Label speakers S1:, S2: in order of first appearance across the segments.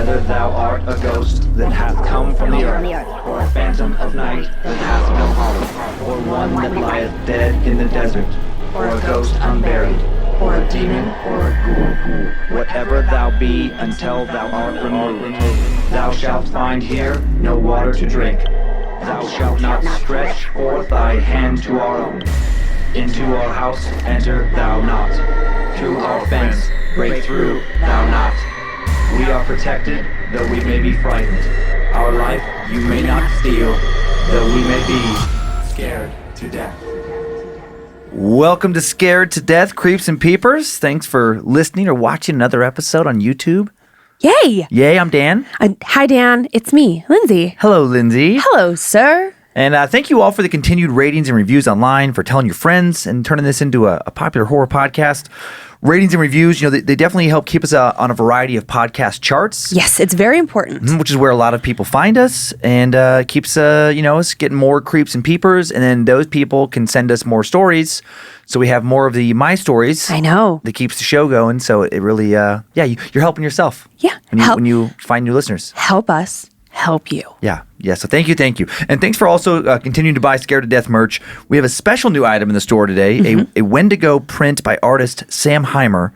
S1: Whether thou art a ghost that hath come from the earth, or a phantom of night that hath no home, or one that lieth dead in the desert, or a ghost unburied, or a demon, or a ghoul, whatever thou be until thou art removed, thou shalt find here no water to drink. Thou shalt not stretch forth thy hand to our own. Into our house enter thou not. Through our fence break through thou not. We are protected, though we may be frightened. Our life you may not steal, though we may be scared to death.
S2: Welcome to Scared to Death, Creeps and Peepers. Thanks for listening or watching another episode on YouTube.
S3: Yay!
S2: Yay, I'm Dan.
S3: Hi, Dan. It's me, Lynze.
S2: Hello, Lynze.
S3: Hello, sir.
S2: And thank you all for the continued ratings and reviews online, for telling your friends and turning this into a popular horror podcast. Ratings and reviews, they definitely help keep us on a variety of podcast charts.
S3: Yes, it's very important.
S2: Which is where a lot of people find us, and keeps us getting more creeps and peepers, and then those people can send us more stories, so we have more of the my stories.
S3: I know.
S2: That keeps the show going. So it really, you're helping yourself.
S3: Yeah.
S2: When you find new listeners.
S3: Help us help you.
S2: Yeah. So thank you. And thanks for also continuing to buy Scared to Death merch. We have a special new item in the store today, a Wendigo print by artist Sam Heimer,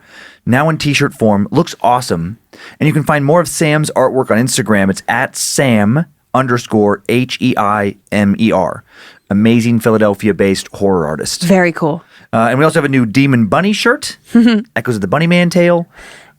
S2: now in t-shirt form. Looks awesome. And you can find more of Sam's artwork on Instagram. It's at Sam_HEIMER. Amazing Philadelphia-based horror artist.
S3: Very cool.
S2: And we also have a new Demon Bunny shirt. Echoes of the Bunny Man tale.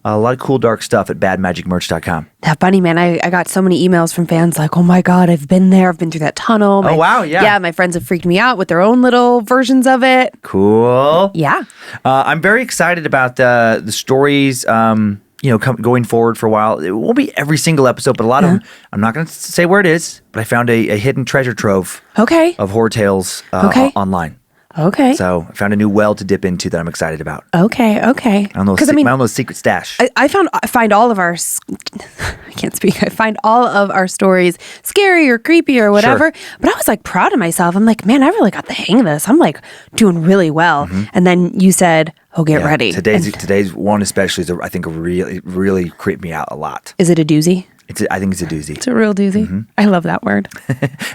S2: A lot of cool dark stuff at badmagicmerch.com.
S3: That Bunny Man, I got so many emails from fans like, oh my God, I've been there. I've been through that tunnel.
S2: Oh, wow, yeah.
S3: Yeah, my friends have freaked me out with their own little versions of it.
S2: Cool.
S3: Yeah.
S2: I'm very excited about the stories, going forward for a while. It won't be every single episode, but a lot of them, I'm not going to say where it is, but I found a hidden treasure trove of horror tales online.
S3: Okay.
S2: So I found a new well to dip into that I'm excited about.
S3: Okay.
S2: I don't know. My own little secret stash.
S3: I find all of our, I can't speak. I find all of our stories scary or creepy or whatever. Sure. But I was like proud of myself. I'm like, man, I really got the hang of this. I'm like doing really well. And then you said, oh, get ready.
S2: Today's one especially is, I think, really creeped me out a lot.
S3: Is it a doozy?
S2: I think it's a doozy.
S3: It's a real doozy. I love that word.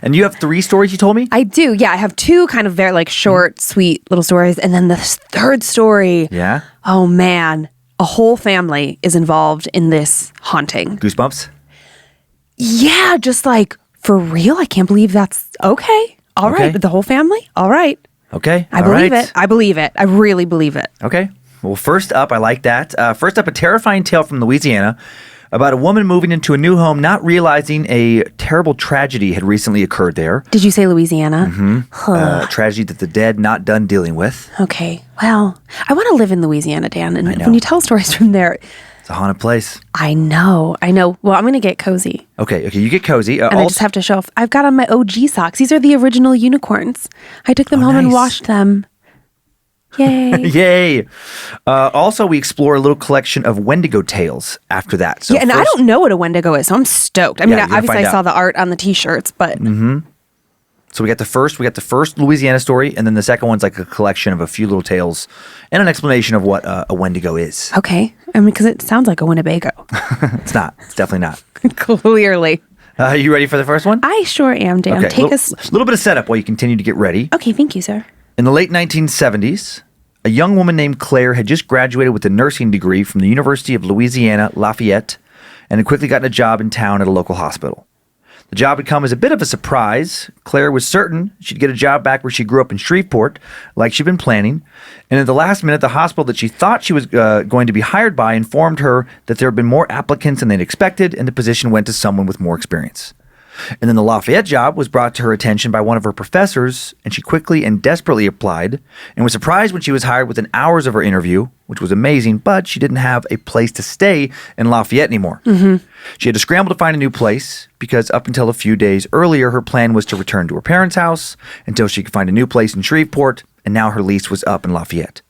S2: And you have 3 stories you told me?
S3: I do. Yeah, I have 2 kind of very short, sweet little stories. And then the third story.
S2: Yeah?
S3: Oh, man. A whole family is involved in this haunting.
S2: Goosebumps?
S3: Yeah, just for real? I can't believe that's okay. All right. The whole family? All right.
S2: Okay.
S3: I believe it. I believe it. I really believe it.
S2: Okay. Well, first up, I like that. First up, a terrifying tale from Louisiana about a woman moving into a new home, not realizing a terrible tragedy had recently occurred there.
S3: Did you say Louisiana?
S2: A tragedy that the dead not done dealing with.
S3: Okay. Well, I want to live in Louisiana, Dan. And when you tell stories from there,
S2: it's a haunted place.
S3: I know. Well, I'm going to get cozy.
S2: Okay, you get cozy.
S3: And I just have to show off. I've got on my OG socks. These are the original unicorns. I took them home and washed them. Yay.
S2: Yay. Also, we explore a little collection of Wendigo tales after that. So
S3: and I don't know what a Wendigo is, so I'm stoked. I mean, obviously I saw the art on the t-shirts, but...
S2: So we got the first Louisiana story, and then the second one's like a collection of a few little tales and an explanation of what a Wendigo is.
S3: Okay. I mean, because it sounds like a Winnebago.
S2: It's not. It's definitely not.
S3: Clearly.
S2: You ready for the first one?
S3: I sure am, Dan.
S2: Okay. A little bit of setup while you continue to get ready.
S3: Okay, thank you, sir.
S2: In the late 1970s, a young woman named Claire had just graduated with a nursing degree from the University of Louisiana, Lafayette, and had quickly gotten a job in town at a local hospital. The job had come as a bit of a surprise. Claire was certain she'd get a job back where she grew up in Shreveport, like she'd been planning. And at the last minute, the hospital that she thought she was going to be hired by informed her that there had been more applicants than they'd expected, and the position went to someone with more experience. And then the Lafayette job was brought to her attention by one of her professors, and she quickly and desperately applied, and was surprised when she was hired within hours of her interview, which was amazing, but she didn't have a place to stay in Lafayette anymore. She had to scramble to find a new place, because up until a few days earlier, her plan was to return to her parents' house until she could find a new place in Shreveport, and now her lease was up in Lafayette.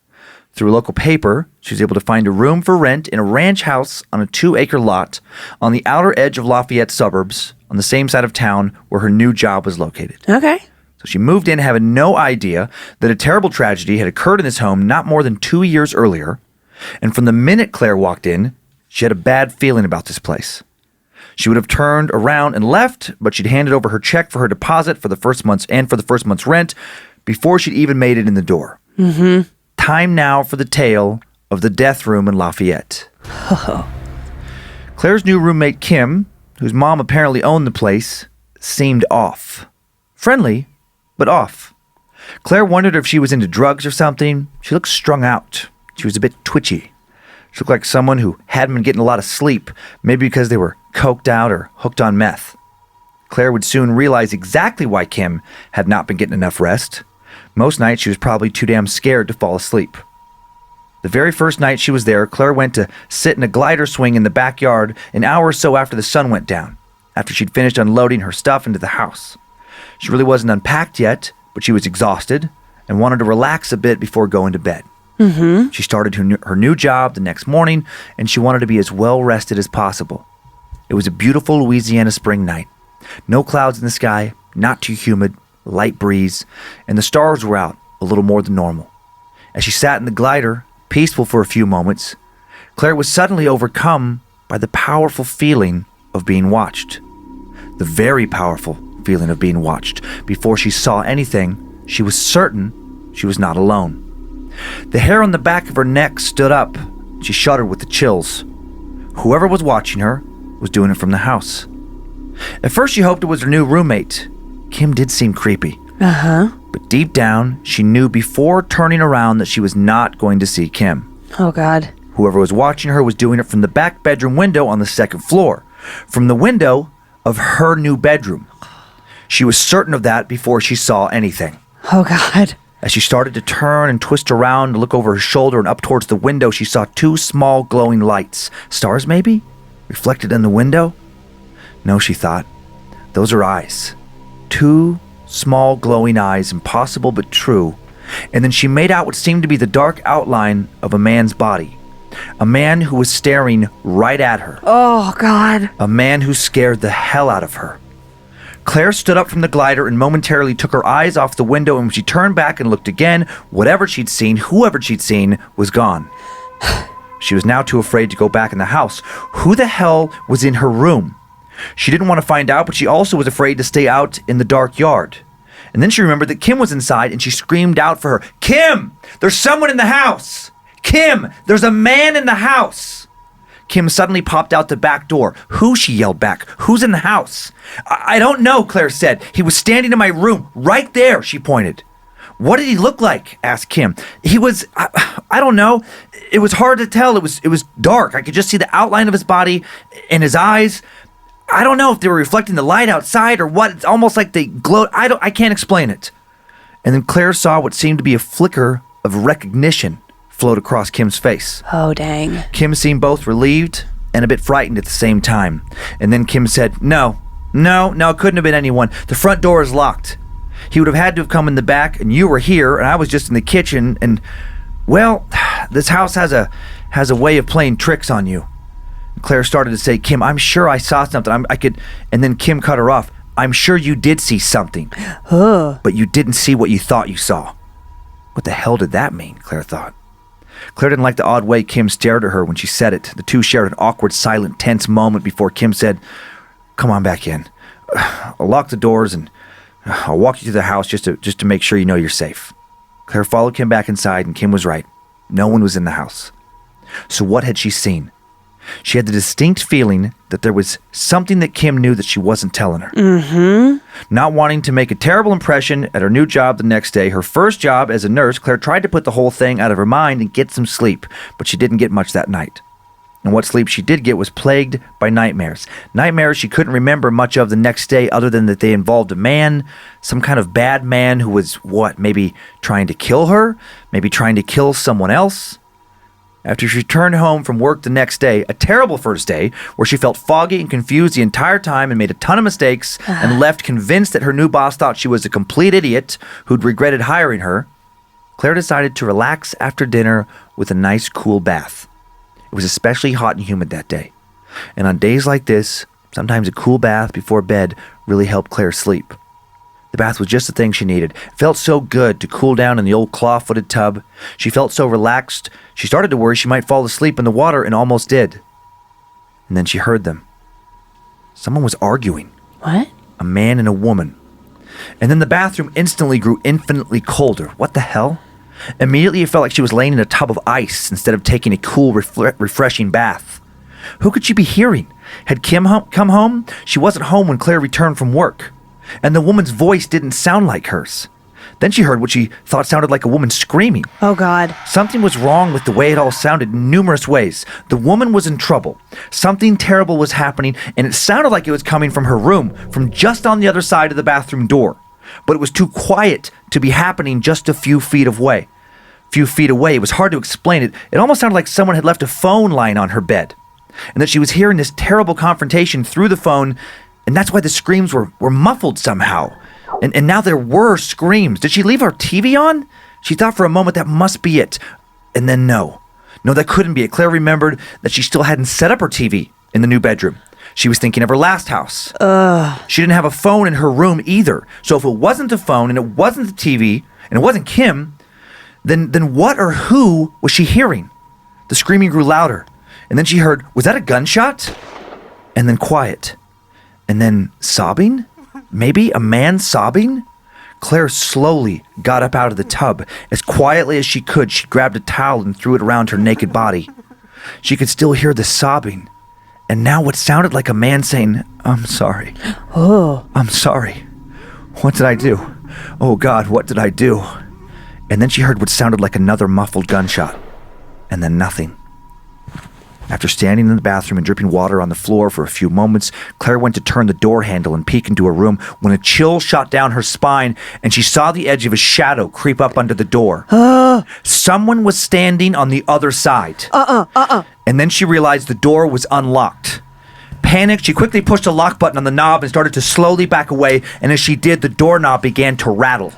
S2: Through a local paper, she was able to find a room for rent in a ranch house on a 2-acre lot on the outer edge of Lafayette suburbs, on the same side of town where her new job was located.
S3: Okay.
S2: So she moved in having no idea that a terrible tragedy had occurred in this home not more than 2 years earlier. And from the minute Claire walked in, she had a bad feeling about this place. She would have turned around and left, but she'd handed over her check for her deposit for the first month's rent before she'd even made it in the door.
S3: Mm-hmm.
S2: Time now for the tale of the death room in Lafayette. Claire's new roommate, Kim, whose mom apparently owned the place, seemed off. Friendly, but off. Claire wondered if she was into drugs or something. She looked strung out. She was a bit twitchy. She looked like someone who hadn't been getting a lot of sleep, maybe because they were coked out or hooked on meth. Claire would soon realize exactly why Kim had not been getting enough rest. Most nights she was probably too damn scared to fall asleep. The very first night she was there, Claire went to sit in a glider swing in the backyard an hour or so after the sun went down, after she'd finished unloading her stuff into the house. She really wasn't unpacked yet, but she was exhausted and wanted to relax a bit before going to bed.
S3: Mm-hmm.
S2: She started her new job the next morning, and she wanted to be as well rested as possible. It was a beautiful Louisiana spring night. No clouds in the sky, not too humid, light breeze, and the stars were out a little more than normal. As she sat in the glider, peaceful for a few moments, Claire was suddenly overcome by the powerful feeling of being watched. The very powerful feeling of being watched. Before she saw anything, she was certain she was not alone. The hair on the back of her neck stood up. She shuddered with the chills. Whoever was watching her was doing it from the house. At first she hoped it was her new roommate. Kim did seem creepy.
S3: Uh-huh.
S2: But deep down, she knew before turning around that she was not going to see Kim.
S3: Oh, God.
S2: Whoever was watching her was doing it from the back bedroom window on the second floor. From the window of her new bedroom. She was certain of that before she saw anything.
S3: Oh, God.
S2: As she started to turn and twist around to look over her shoulder and up towards the window, she saw two small glowing lights. Stars, maybe? Reflected in the window? No, she thought. Those are eyes. Two small glowing eyes, impossible but true. And then she made out what seemed to be the dark outline of a man's body. A man who was staring right at her.
S3: Oh, God.
S2: A man who scared the hell out of her. Claire stood up from the glider and momentarily took her eyes off the window, and when she turned back and looked again, whatever she'd seen, whoever she'd seen, was gone. She was now too afraid to go back in the house. Who the hell was in her room? She didn't want to find out, but she also was afraid to stay out in the dark yard. And then she remembered that Kim was inside, and she screamed out for her. Kim! There's someone in the house! Kim! There's a man in the house! Kim suddenly popped out the back door. Who? She yelled back. Who's in the house? I don't know, Claire said. He was standing in my room. Right there, she pointed. What did he look like? Asked Kim. He was, I don't know. It was hard to tell. It was dark. I could just see the outline of his body and his eyes. I don't know if they were reflecting the light outside or what. It's almost like they glowed. I can't explain it. And then Claire saw what seemed to be a flicker of recognition float across Kim's face.
S3: Oh, dang.
S2: Kim seemed both relieved and a bit frightened at the same time. And then Kim said, No, it couldn't have been anyone. The front door is locked. He would have had to have come in the back, and you were here, and I was just in the kitchen, and, well, this house has a way of playing tricks on you. Claire started to say, Kim, I'm sure I saw something. And then Kim cut her off. I'm sure you did see something. But you didn't see what you thought you saw. What the hell did that mean? Claire thought. Claire didn't like the odd way Kim stared at her when she said it. The two shared an awkward, silent, tense moment before Kim said, Come on back in. I'll lock the doors and I'll walk you to the house just to make sure you know you're safe. Claire followed Kim back inside, and Kim was right. No one was in the house. So what had she seen? She had the distinct feeling that there was something that Kim knew that she wasn't telling her.
S3: Mm-hmm.
S2: Not wanting to make a terrible impression at her new job the next day, her first job as a nurse, Claire tried to put the whole thing out of her mind and get some sleep, but she didn't get much that night. And what sleep she did get was plagued by nightmares. Nightmares she couldn't remember much of the next day other than that they involved a man, some kind of bad man who was, maybe trying to kill her? Maybe trying to kill someone else? After she returned home from work the next day, a terrible first day, where she felt foggy and confused the entire time and made a ton of mistakes and left convinced that her new boss thought she was a complete idiot who'd regretted hiring her, Claire decided to relax after dinner with a nice cool bath. It was especially hot and humid that day. And on days like this, sometimes a cool bath before bed really helped Claire sleep. The bath was just the thing she needed. It felt so good to cool down in the old claw-footed tub. She felt so relaxed, she started to worry she might fall asleep in the water and almost did. And then she heard them. Someone was arguing.
S3: What?
S2: A man and a woman. And then the bathroom instantly grew infinitely colder. What the hell? Immediately it felt like she was laying in a tub of ice instead of taking a cool, refreshing bath. Who could she be hearing? Had Kim come home? She wasn't home when Claire returned from work. And the woman's voice didn't sound like hers. Then she heard what she thought sounded like a woman screaming.
S3: Oh, God.
S2: Something was wrong with the way it all sounded in numerous ways. The woman was in trouble. Something terrible was happening, and it sounded like it was coming from her room, from just on the other side of the bathroom door. But it was too quiet to be happening just a few feet away. It was hard to explain it. It almost sounded like someone had left a phone lying on her bed, and that she was hearing this terrible confrontation through the phone, and that's why the screams were muffled somehow. And now there were screams. Did she leave her TV on? She thought for a moment that must be it. And then no, that couldn't be it. Claire remembered that she still hadn't set up her TV in the new bedroom. She was thinking of her last house. She didn't have a phone in her room either. So if it wasn't the phone and it wasn't the TV and it wasn't Kim, then what or who was she hearing? The screaming grew louder. And then she heard, was that a gunshot? And then quiet. And then sobbing? Maybe a man sobbing? Claire slowly got up out of the tub. As quietly as she could, she grabbed a towel and threw it around her naked body. She could still hear the sobbing. And now what sounded like a man saying, I'm sorry.
S3: Oh.
S2: I'm sorry. What did I do? Oh God, what did I do? And then she heard what sounded like another muffled gunshot. And then nothing. After standing in the bathroom and dripping water on the floor for a few moments, Claire went to turn the door handle and peek into her room when a chill shot down her spine and she saw the edge of a shadow creep up under the door. Someone was standing on the other side. And then she realized the door was unlocked. Panicked, she quickly pushed a lock button on the knob and started to slowly back away, and as she did, the doorknob began to rattle.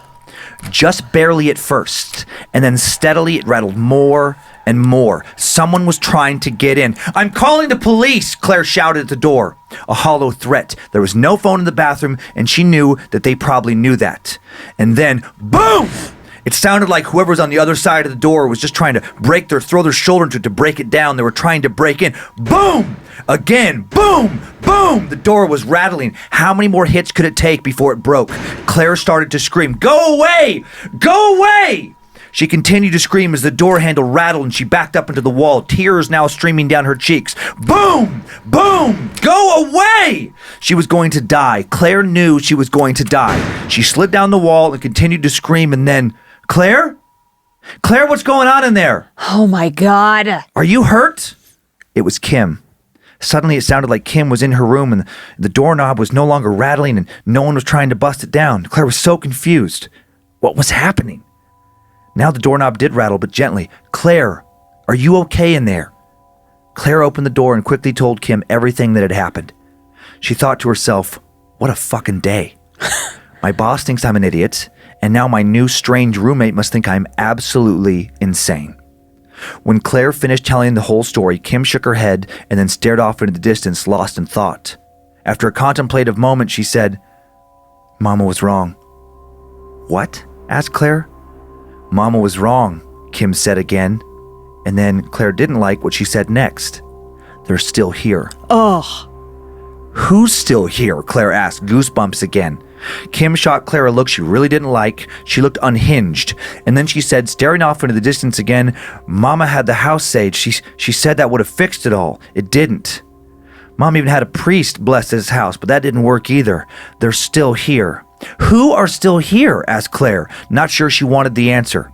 S2: Just barely at first, and then steadily it rattled more and more. Someone was trying to get in. I'm calling the police, Claire shouted at the door. A hollow threat. There was no phone in the bathroom, and she knew that they probably knew that. And then, boom! It sounded like whoever was on the other side of the door was just trying to throw their shoulder into it to break it down. They were trying to break in. Boom! Again, boom! Boom! The door was rattling. How many more hits could it take before it broke? Claire started to scream, Go away! Go away! She continued to scream as the door handle rattled and she backed up into the wall, tears now streaming down her cheeks. Boom! Boom! Go away! She was going to die. Claire knew she was going to die. She slid down the wall and continued to scream, and then, Claire? Claire, what's going on in there?
S3: Oh my God.
S2: Are you hurt? It was Kim. Suddenly it sounded like Kim was in her room and the doorknob was no longer rattling and no one was trying to bust it down. Claire was so confused. What was happening? Now the doorknob did rattle, but gently. Claire, are you okay in there? Claire opened the door and quickly told Kim everything that had happened. She thought to herself, what a fucking day. My boss thinks I'm an idiot, and now my new strange roommate must think I'm absolutely insane. When Claire finished telling the whole story, Kim shook her head and then stared off into the distance, lost in thought. After a contemplative moment, she said, Mama was wrong. What? Asked Claire. Mama was wrong, Kim said again. And then Claire didn't like what she said next. They're still here.
S3: Ugh.
S2: Who's still here? Claire asked, goosebumps again. Kim shot Claire a look she really didn't like. She looked unhinged. And then she said, staring off into the distance again, Mama had the house saged. She said that would have fixed it all. It didn't. Mom even had a priest bless his house, but that didn't work either. They're still here. Who are still here? Asked Claire, not sure she wanted the answer.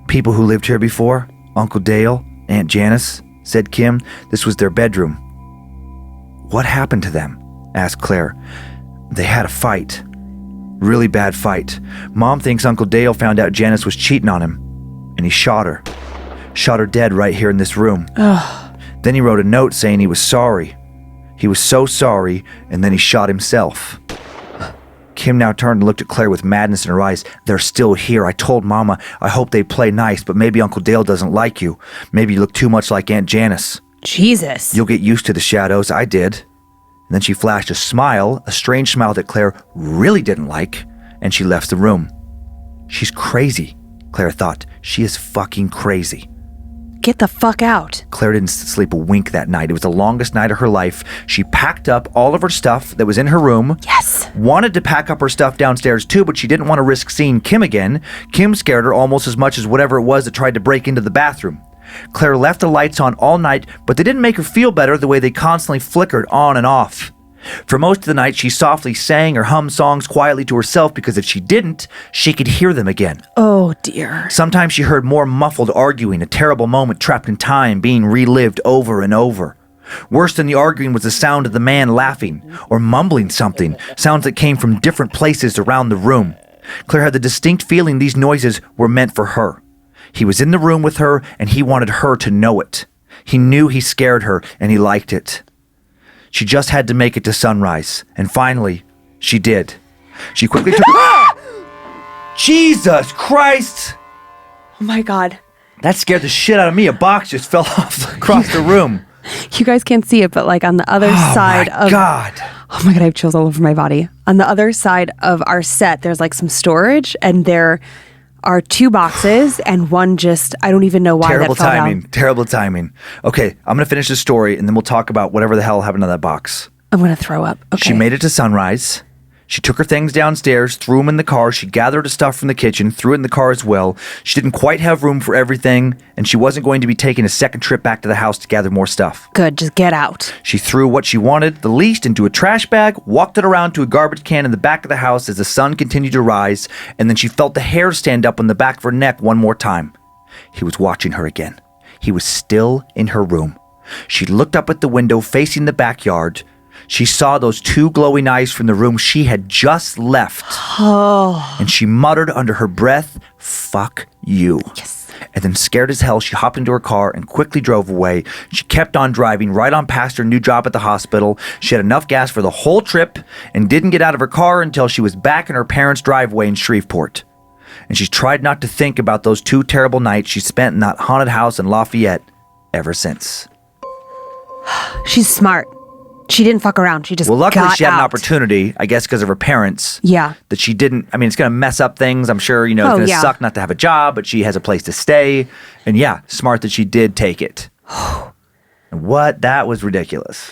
S2: People who lived here before. Uncle Dale, Aunt Janice, said Kim. This was their bedroom. What happened to them? Asked Claire. They had a fight. Really bad fight. Mom thinks Uncle Dale found out Janice was cheating on him, and he shot her. Shot her dead right here in this room.
S3: Ugh.
S2: Then he wrote a note saying he was sorry. He was so sorry, and then he shot himself. Kim now turned and looked at Claire with madness in her eyes. They're still here. I told Mama I hope they play nice, but maybe Uncle Dale doesn't like you. Maybe you look too much like Aunt Janice.
S3: Jesus.
S2: You'll get used to the shadows. I did. And then she flashed a smile, a strange smile that Claire really didn't like, and she left the room. She's crazy, Claire thought. She is fucking crazy.
S3: get the fuck out.
S2: Claire didn't sleep a wink that night. It was the longest night of her life. She packed up all of her stuff that was in her room.
S3: Yes.
S2: Wanted to pack up her stuff downstairs too, but she didn't want to risk seeing Kim again. Kim scared her almost as much as whatever it was that tried to break into the bathroom. Claire left the lights on all night, but they didn't make her feel better the way they constantly flickered on and off. For most of the night, she softly sang or hummed songs quietly to herself because if she didn't, she could hear them again.
S3: Oh, dear.
S2: Sometimes she heard more muffled arguing, a terrible moment trapped in time being relived over and over. Worse than the arguing was the sound of the man laughing or mumbling something, sounds that came from different places around the room. Claire had the distinct feeling these noises were meant for her. He was in the room with her, and he wanted her to know it. He knew he scared her, and he liked it. She just had to make it to sunrise, and finally, she did. She quickly took... Jesus Christ!
S3: Oh, my God.
S2: That scared the shit out of me. A box just fell off across the room.
S3: You guys can't see it, but like on the other side of...
S2: Oh, my God.
S3: Oh, my God, I have chills all over my body. On the other side of our set, there's like some storage, and there are 2 boxes, and one just, I don't even know why that fell down.
S2: Terrible timing. Okay, I'm going to finish the story, and then we'll talk about whatever the hell happened to that box.
S3: I'm going to throw up. Okay.
S2: She made it to sunrise. She took her things downstairs, threw them in the car. She gathered her stuff from the kitchen, threw it in the car as well. She didn't quite have room for everything, and she wasn't going to be taking a second trip back to the house to gather more stuff.
S3: Good, just get out.
S2: She threw what she wanted the least into a trash bag, walked it around to a garbage can in the back of the house as the sun continued to rise, and then she felt the hair stand up on the back of her neck one more time. He was watching her again. He was still in her room. She looked up at the window facing the backyard. She saw those 2 glowing eyes from the room she had just left.
S3: Oh.
S2: And she muttered under her breath, "Fuck you."
S3: Yes.
S2: And then scared as hell, she hopped into her car and quickly drove away. She kept on driving right on past her new job at the hospital. She had enough gas for the whole trip and didn't get out of her car until she was back in her parents' driveway in Shreveport. And she's tried not to think about those 2 terrible nights she spent in that haunted house in Lafayette ever since.
S3: She's smart. She didn't fuck around. She just
S2: Well, luckily
S3: got
S2: she had an
S3: out.
S2: opportunity, I guess because of her parents.
S3: Yeah.
S2: That she didn't, I mean, it's going to mess up things. I'm sure, it's going to suck not to have a job, but she has a place to stay. And yeah, smart that she did take it. What? That was ridiculous.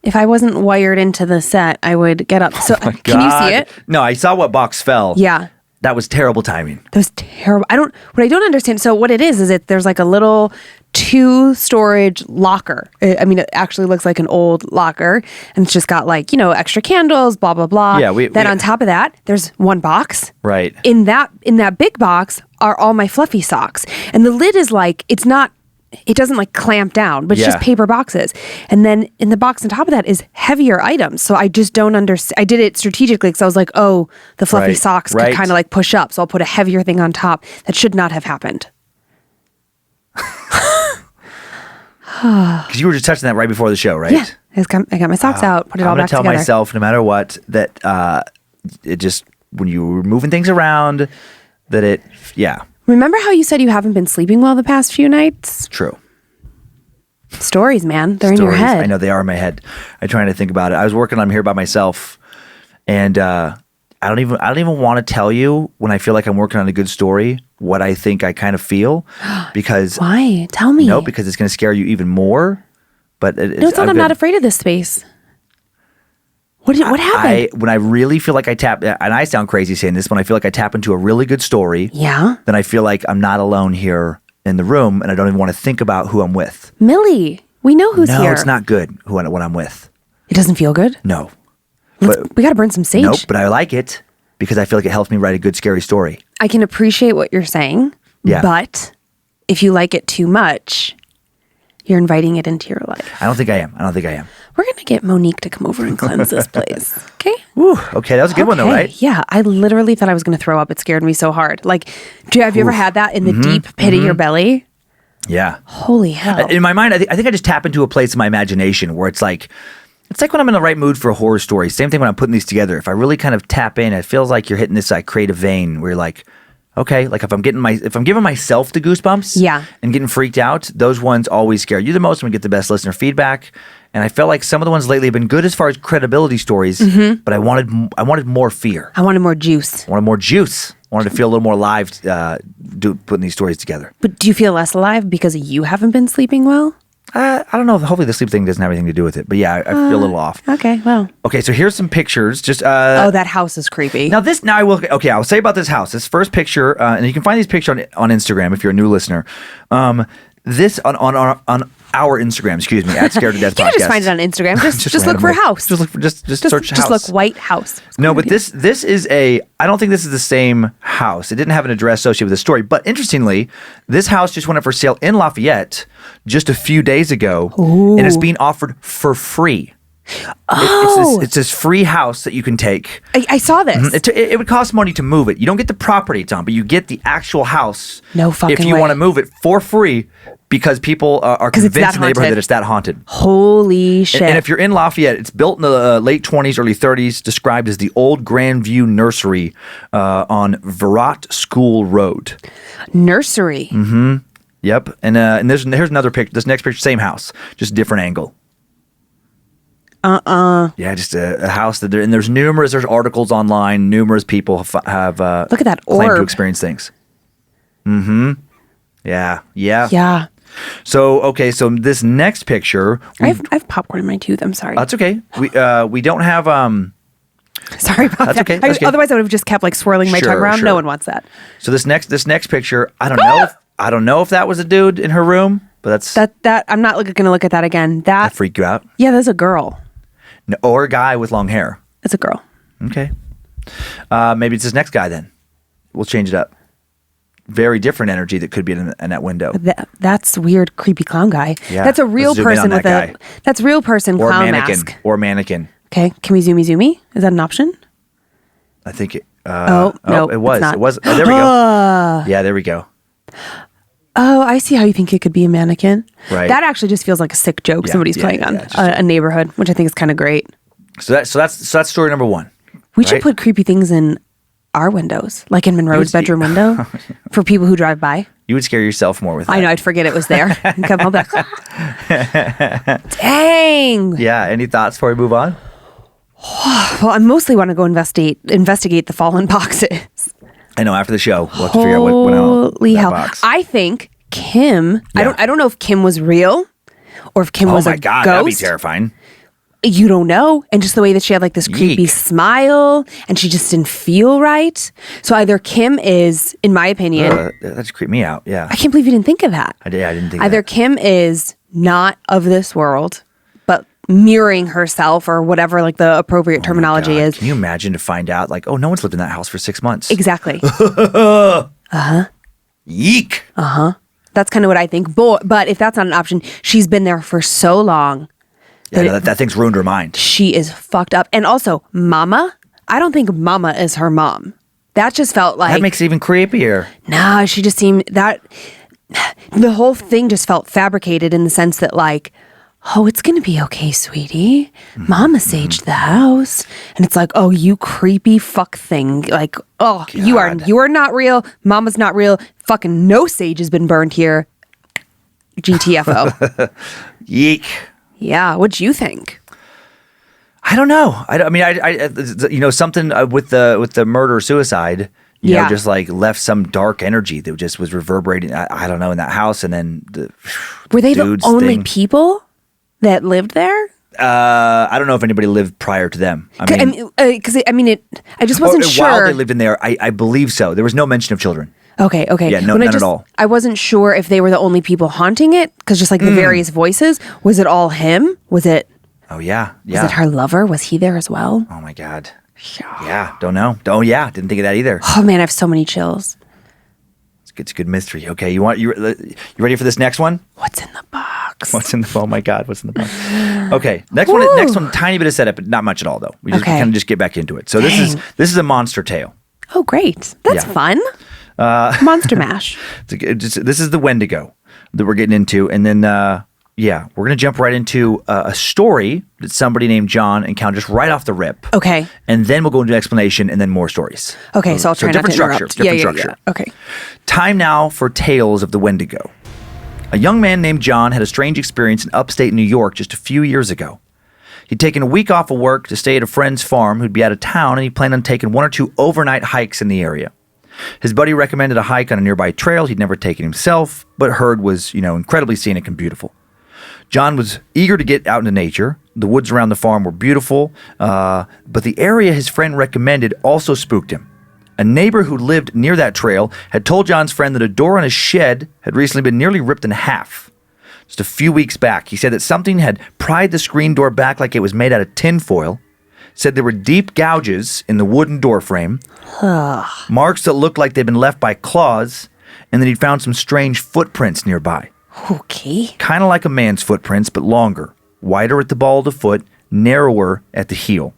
S3: If I wasn't wired into the set, I would get up. So can you see it?
S2: No, I saw what box fell.
S3: Yeah.
S2: That was terrible timing.
S3: That was terrible. What I don't understand. So what it is there's like a little 2 storage locker. I mean, it actually looks like an old locker, and it's just got like, extra candles, blah, blah, blah.
S2: Yeah.
S3: Then on top of that, there's 1 box.
S2: Right.
S3: In that big box are all my fluffy socks. And the lid is like, it doesn't like clamp down, but it's just paper boxes. And then in the box on top of that is heavier items. So I just don't understand. I did it strategically because I was like, oh, the fluffy socks could kind of like push up. So I'll put a heavier thing on top. That should not have happened.
S2: Because you were just touching that right before the show, right?
S3: Yeah. I got my socks out, put it all back together.
S2: I'm going to tell myself, no matter what, that it just, when you were moving things around, that
S3: Remember how you said you haven't been sleeping well the past few nights?
S2: True.
S3: Stories, man. They're in your head.
S2: I know they are in my head. I'm trying to think about it. I was working on them here by myself, and I don't even want to tell you when I feel like I'm working on a good story what I think I kind of feel, because
S3: why? Tell me.
S2: No, because it's going to scare you even more. But
S3: it's not. I'm not afraid of this space. What happened?
S2: When I really feel like I tap, and I sound crazy saying this, when I feel like I tap into a really good story, then I feel like I'm not alone here in the room, and I don't even want to think about who I'm with.
S3: Millie, we know who's here.
S2: No, it's not good when I'm with.
S3: It doesn't feel good?
S2: No.
S3: We got to burn some sage.
S2: Nope, but I like it because I feel like it helps me write a good, scary story.
S3: I can appreciate what you're saying, but if you like it too much, you're inviting it into your life.
S2: I don't think I am.
S3: We're going to get Monique to come over and cleanse this place. Okay?
S2: Woo, okay, that was a good one though, right?
S3: Yeah, I literally thought I was going to throw up. It scared me so hard. Like, have you ever had that in the deep pit of your belly?
S2: Yeah.
S3: Holy hell.
S2: In my mind, I think I just tap into a place in my imagination where it's like when I'm in the right mood for a horror story. Same thing when I'm putting these together. If I really kind of tap in, it feels like you're hitting this like creative vein where you're like, okay, like if I'm giving myself the goosebumps and getting freaked out, those ones always scare you the most and we get the best listener feedback. And I felt like some of the ones lately have been good as far as credibility stories, but I wanted more fear.
S3: I wanted more juice.
S2: I wanted more juice. Wanted to feel a little more alive putting these stories together.
S3: But do you feel less alive because you haven't been sleeping well?
S2: I don't know. Hopefully the sleep thing doesn't have anything to do with it. But yeah, I feel a little off.
S3: Okay, well.
S2: Okay, so here's some pictures. Just
S3: that house is creepy.
S2: I'll say about this house. This first picture, and you can find these pictures on Instagram if you're a new listener. This on our Instagram, excuse me, at Scared to Death
S3: You
S2: Podcast.
S3: can just find it on Instagram. Just look for house.
S2: Just search house.
S3: Just look white house.
S2: No, but this is I don't think this is the same house. It didn't have an address associated with the story. But interestingly, this house just went up for sale in Lafayette just a few days ago.
S3: Ooh.
S2: And it's being offered for free. It's this free house that you can take.
S3: I saw this.
S2: It would cost money to move it. You don't get the property it's on, but you get the actual house.
S3: No fucking
S2: if you
S3: way.
S2: want to move it for free because people are convinced in the neighborhood that it's that haunted.
S3: Holy shit.
S2: And if you're in Lafayette, it's built in the late 20s, early 30s, described as the old Grandview Nursery on Verrott School Road.
S3: Nursery.
S2: Mm-hmm. Yep. And here's another picture. This next picture, same house, just different angle. Yeah, just a house that there's articles online. Numerous people have
S3: look at that
S2: claimed
S3: orb
S2: to experience things. Mm-hmm. Yeah. So this next picture,
S3: I have popcorn in my tooth. I'm sorry.
S2: that's okay. We don't have
S3: Sorry about
S2: That's
S3: that.
S2: okay. That's okay.
S3: Otherwise, I would have just kept like swirling my tongue around.
S2: Sure.
S3: No one wants that.
S2: So this next picture, I don't know if that was a dude in her room, but
S3: That I'm not going to look at that again.
S2: that freaked you out.
S3: Yeah, that's a girl.
S2: No, or a guy with long hair.
S3: It's a girl.
S2: Okay. Maybe it's this next guy then. We'll change it up. Very different energy that could be in that window.
S3: That's weird, creepy clown guy.
S2: Yeah,
S3: That's a real
S2: let's zoom in
S3: person
S2: on
S3: with
S2: that guy.
S3: that's real person
S2: Or
S3: clown
S2: mannequin.
S3: mask.
S2: Or mannequin.
S3: Okay, can we zoomy? Is that an option?
S2: I think it.
S3: No,
S2: it was.
S3: it's not.
S2: It was. Oh, there we go. Yeah, there we go.
S3: Oh, I see how you think it could be a mannequin.
S2: Right.
S3: That actually just feels like a sick joke somebody's playing on a neighborhood, which I think is kind of great.
S2: So that's story number one.
S3: We should put creepy things in our windows, like in Monroe's bedroom window, for people who drive by.
S2: You would scare yourself more with that.
S3: I know, I'd forget it was there. And come home back. Dang.
S2: Yeah. Any thoughts before we move on?
S3: Well, I mostly want to go investigate the fallen boxes.
S2: I know. After the show, we'll have to figure out what went on
S3: Holy
S2: that
S3: hell!
S2: box.
S3: I think Kim.
S2: Yeah.
S3: I don't know if Kim was real, or if Kim was
S2: Oh my
S3: a
S2: God,
S3: ghost.
S2: that'd be terrifying.
S3: You don't know, and just the way that she had like this creepy
S2: Yeek.
S3: smile, and she just didn't feel right. So either Kim is, in my opinion,
S2: That just creeped me out. Yeah.
S3: I can't believe you didn't think of that.
S2: I didn't think
S3: Either
S2: that.
S3: Kim is not of this world, but mirroring herself, or whatever like the appropriate terminology
S2: God,
S3: is.
S2: Can you imagine to find out like, oh, no one's lived in that house for 6 months?
S3: Exactly.
S2: Yeek.
S3: That's kind of what I think. But if that's not an option, she's been there for so long.
S2: Yeah, that thing's ruined her mind.
S3: She is fucked up. And also, Mama, I don't think Mama is her mom. That just felt like...
S2: That makes it even creepier.
S3: Nah, she just seemed... The whole thing just felt fabricated in the sense that like, oh, it's going to be okay, sweetie. Mama saged the house. And it's like, oh, you creepy fuck thing. Like, oh, you are not real. Mama's not real. Fucking no sage has been burned here. GTFO.
S2: Yeek.
S3: Yeah, what'd you think?
S2: I don't know. I mean, something with the murder suicide. You know, just like left some dark energy that just was reverberating. I don't know, in that house, and then
S3: Were they the
S2: dude's
S3: only
S2: thing.
S3: people that lived there?
S2: I don't know if anybody lived prior to them. I
S3: just wasn't sure.
S2: While they lived in there, I believe so. There was no mention of children.
S3: Okay.
S2: Yeah, none at all.
S3: I wasn't sure if they were the only people haunting it, because just like the various voices, was it all him? Was it?
S2: Oh yeah.
S3: Was it her lover? Was he there as well?
S2: Oh my God. Yeah, don't know. Oh yeah, didn't think of that either.
S3: Oh man, I have so many chills.
S2: It's a good mystery. Okay, you ready for this next one?
S3: What's in the box?
S2: Oh my God, what's in the box? Okay, next one, tiny bit of setup, but not much at all though. We kind of just get back into it. So this is a monster tale.
S3: Oh great, that's fun. Monster Mash.
S2: This is the Wendigo that we're getting into, and then we're gonna jump right into a story that somebody named John encountered just right off the rip.
S3: Okay.
S2: And then we'll go into explanation, and then more stories.
S3: Okay, so I'll try not to interrupt.
S2: Different structure.
S3: Yeah. Okay.
S2: Time now for Tales of the Wendigo. A young man named John had a strange experience in upstate New York just a few years ago. He'd taken a week off of work to stay at a friend's farm who'd be out of town, and he planned on taking 1 or 2 overnight hikes in the area. His buddy recommended a hike on a nearby trail he'd never taken himself, but heard was, incredibly scenic and beautiful. John was eager to get out into nature. The woods around the farm were beautiful, but the area his friend recommended also spooked him. A neighbor who lived near that trail had told John's friend that a door on his shed had recently been nearly ripped in half. Just a few weeks back, he said that something had pried the screen door back like it was made out of tinfoil, said there were deep gouges in the wooden door frame, marks that looked like they'd been left by claws, and that he'd found some strange footprints nearby.
S3: Okay.
S2: Kind of like a man's footprints, but longer, wider at the ball of the foot, narrower at the heel.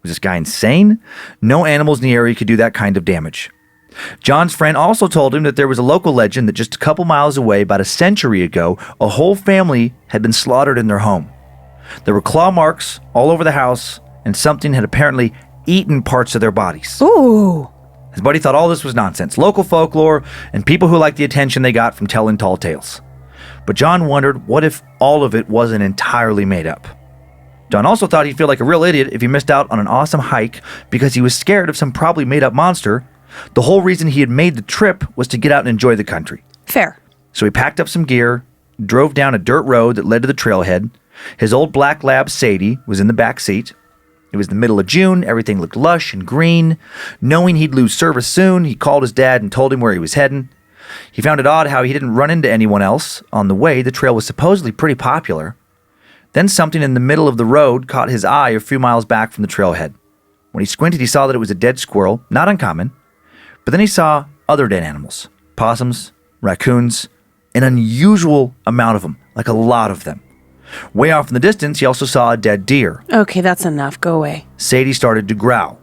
S2: Was this guy insane? No animals in the area could do that kind of damage. John's friend also told him that there was a local legend that just a couple miles away, about a century ago, a whole family had been slaughtered in their home. There were claw marks all over the house, and something had apparently eaten parts of their bodies.
S3: Ooh.
S2: His buddy thought all this was nonsense, local folklore, and people who liked the attention they got from telling tall tales. But John wondered, what if all of it wasn't entirely made up? John also thought he'd feel like a real idiot if he missed out on an awesome hike because he was scared of some probably made-up monster. The whole reason he had made the trip was to get out and enjoy the country.
S3: Fair.
S2: So he packed up some gear, drove down a dirt road that led to the trailhead. His old black lab, Sadie, was in the back seat. It was the middle of June. Everything looked lush and green. Knowing he'd lose service soon, he called his dad and told him where he was heading. He found it odd how he didn't run into anyone else on the way. The trail was supposedly pretty popular. Then something in the middle of the road caught his eye a few miles back from the trailhead. When he squinted, he saw that it was a dead squirrel, not uncommon. But then he saw other dead animals, possums, raccoons, an unusual amount of them, like a lot of them. Way off in the distance, he also saw a dead deer.
S3: Okay, that's enough. Go away.
S2: Sadie started to growl.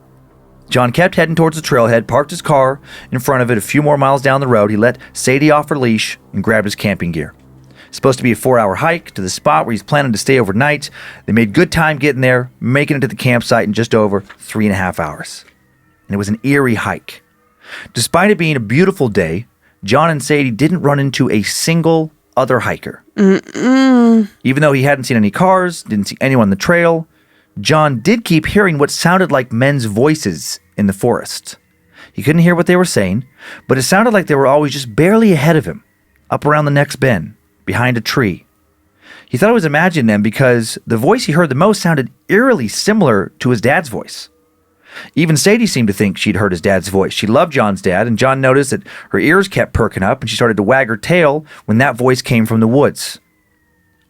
S2: John kept heading towards the trailhead, parked his car in front of it a few more miles down the road. He let Sadie off her leash and grabbed his camping gear. It's supposed to be a 4-hour hike to the spot where he's planning to stay overnight. They made good time getting there, making it to the campsite in just over 3.5 hours. And it was an eerie hike. Despite it being a beautiful day, John and Sadie didn't run into a single other hiker. Even though he hadn't seen any cars, didn't see anyone on the trail, John did keep hearing what sounded like men's voices in the forest. He couldn't hear what they were saying, but it sounded like they were always just barely ahead of him, up around the next bend, behind a tree. He thought it was imagining them because the voice he heard the most sounded eerily similar to his dad's voice. Even Sadie seemed to think she'd heard his dad's voice. She loved John's dad, and John noticed that her ears kept perking up, and she started to wag her tail when that voice came from the woods.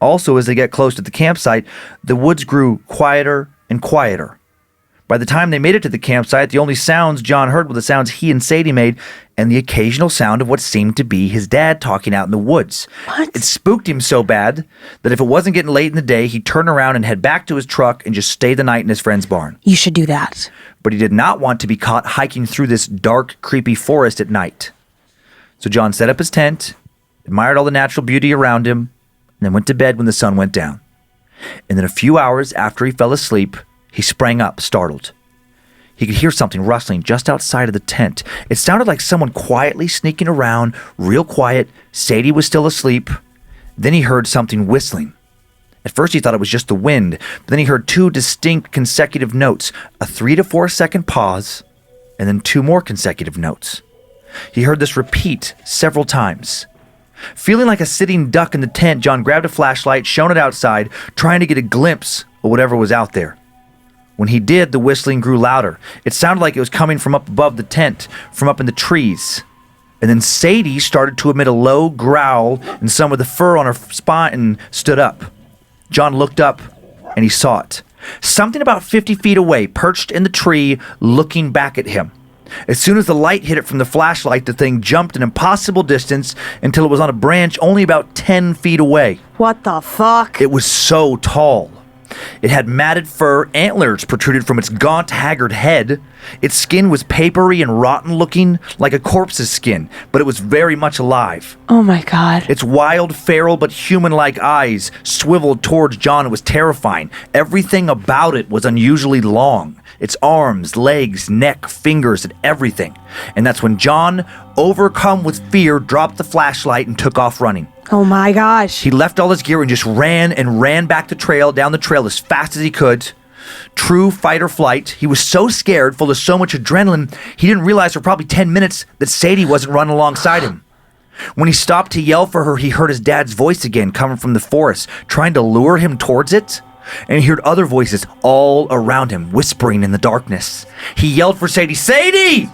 S2: Also, as they get close to the campsite, the woods grew quieter and quieter. By the time they made it to the campsite, the only sounds John heard were the sounds he and Sadie made, and the occasional sound of what seemed to be his dad talking out in the woods.
S3: What?
S2: It spooked him so bad that if it wasn't getting late in the day, he'd turn around and head back to his truck and just stay the night in his friend's barn.
S3: You should do that.
S2: But he did not want to be caught hiking through this dark, creepy forest at night. So John set up his tent, admired all the natural beauty around him, and then went to bed when the sun went down. And then a few hours after he fell asleep, he sprang up, startled. He could hear something rustling just outside of the tent. It sounded like someone quietly sneaking around, real quiet. Sadie was still asleep. Then he heard something whistling. At first he thought it was just the wind, but then he heard 2 distinct consecutive notes, a 3 to 4 second pause, and then 2 more consecutive notes. He heard this repeat several times. Feeling like a sitting duck in the tent, John grabbed a flashlight, shone it outside, trying to get a glimpse of whatever was out there. When he did, the whistling grew louder. It sounded like it was coming from up above the tent, from up in the trees. And then Sadie started to emit a low growl, and some of the fur on her spine stood up. John looked up, and he saw it. Something about 50 feet away, perched in the tree, looking back at him. As soon as the light hit it from the flashlight, the thing jumped an impossible distance until it was on a branch only about 10 feet away.
S3: What the fuck?
S2: It was so tall. It had matted fur, antlers protruded from its gaunt, haggard head. Its skin was papery and rotten looking, like a corpse's skin, but it was very much alive.
S3: Oh my God.
S2: Its wild, feral, but human-like eyes swiveled towards John. It was terrifying. Everything about it was unusually long. Its arms, legs, neck, fingers, and everything. And that's when John, overcome with fear, dropped the flashlight and took off running.
S3: Oh my gosh.
S2: He left all his gear and just ran back down the trail as fast as he could. True fight or flight. He was so scared, full of so much adrenaline, he didn't realize for probably 10 minutes that Sadie wasn't running alongside him. When he stopped to yell for her, he heard his dad's voice again coming from the forest, trying to lure him towards it. And he heard other voices all around him, whispering in the darkness. He yelled for Sadie, "Sadie!"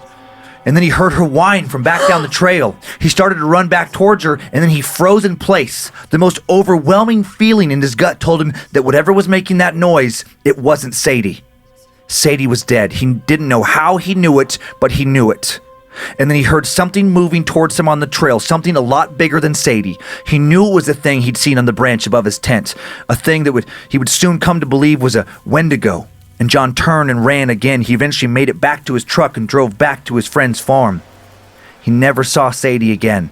S2: And then he heard her whine from back down the trail. He started to run back towards her, and then he froze in place. The most overwhelming feeling in his gut told him that whatever was making that noise, it wasn't Sadie. Sadie was dead. He didn't know how he knew it, but he knew it. And then he heard something moving towards him on the trail, something a lot bigger than Sadie. He knew it was the thing he'd seen on the branch above his tent, a thing that he would soon come to believe was a Wendigo. And John turned and ran again. He eventually made it back to his truck and drove back to his friend's farm. He never saw Sadie again.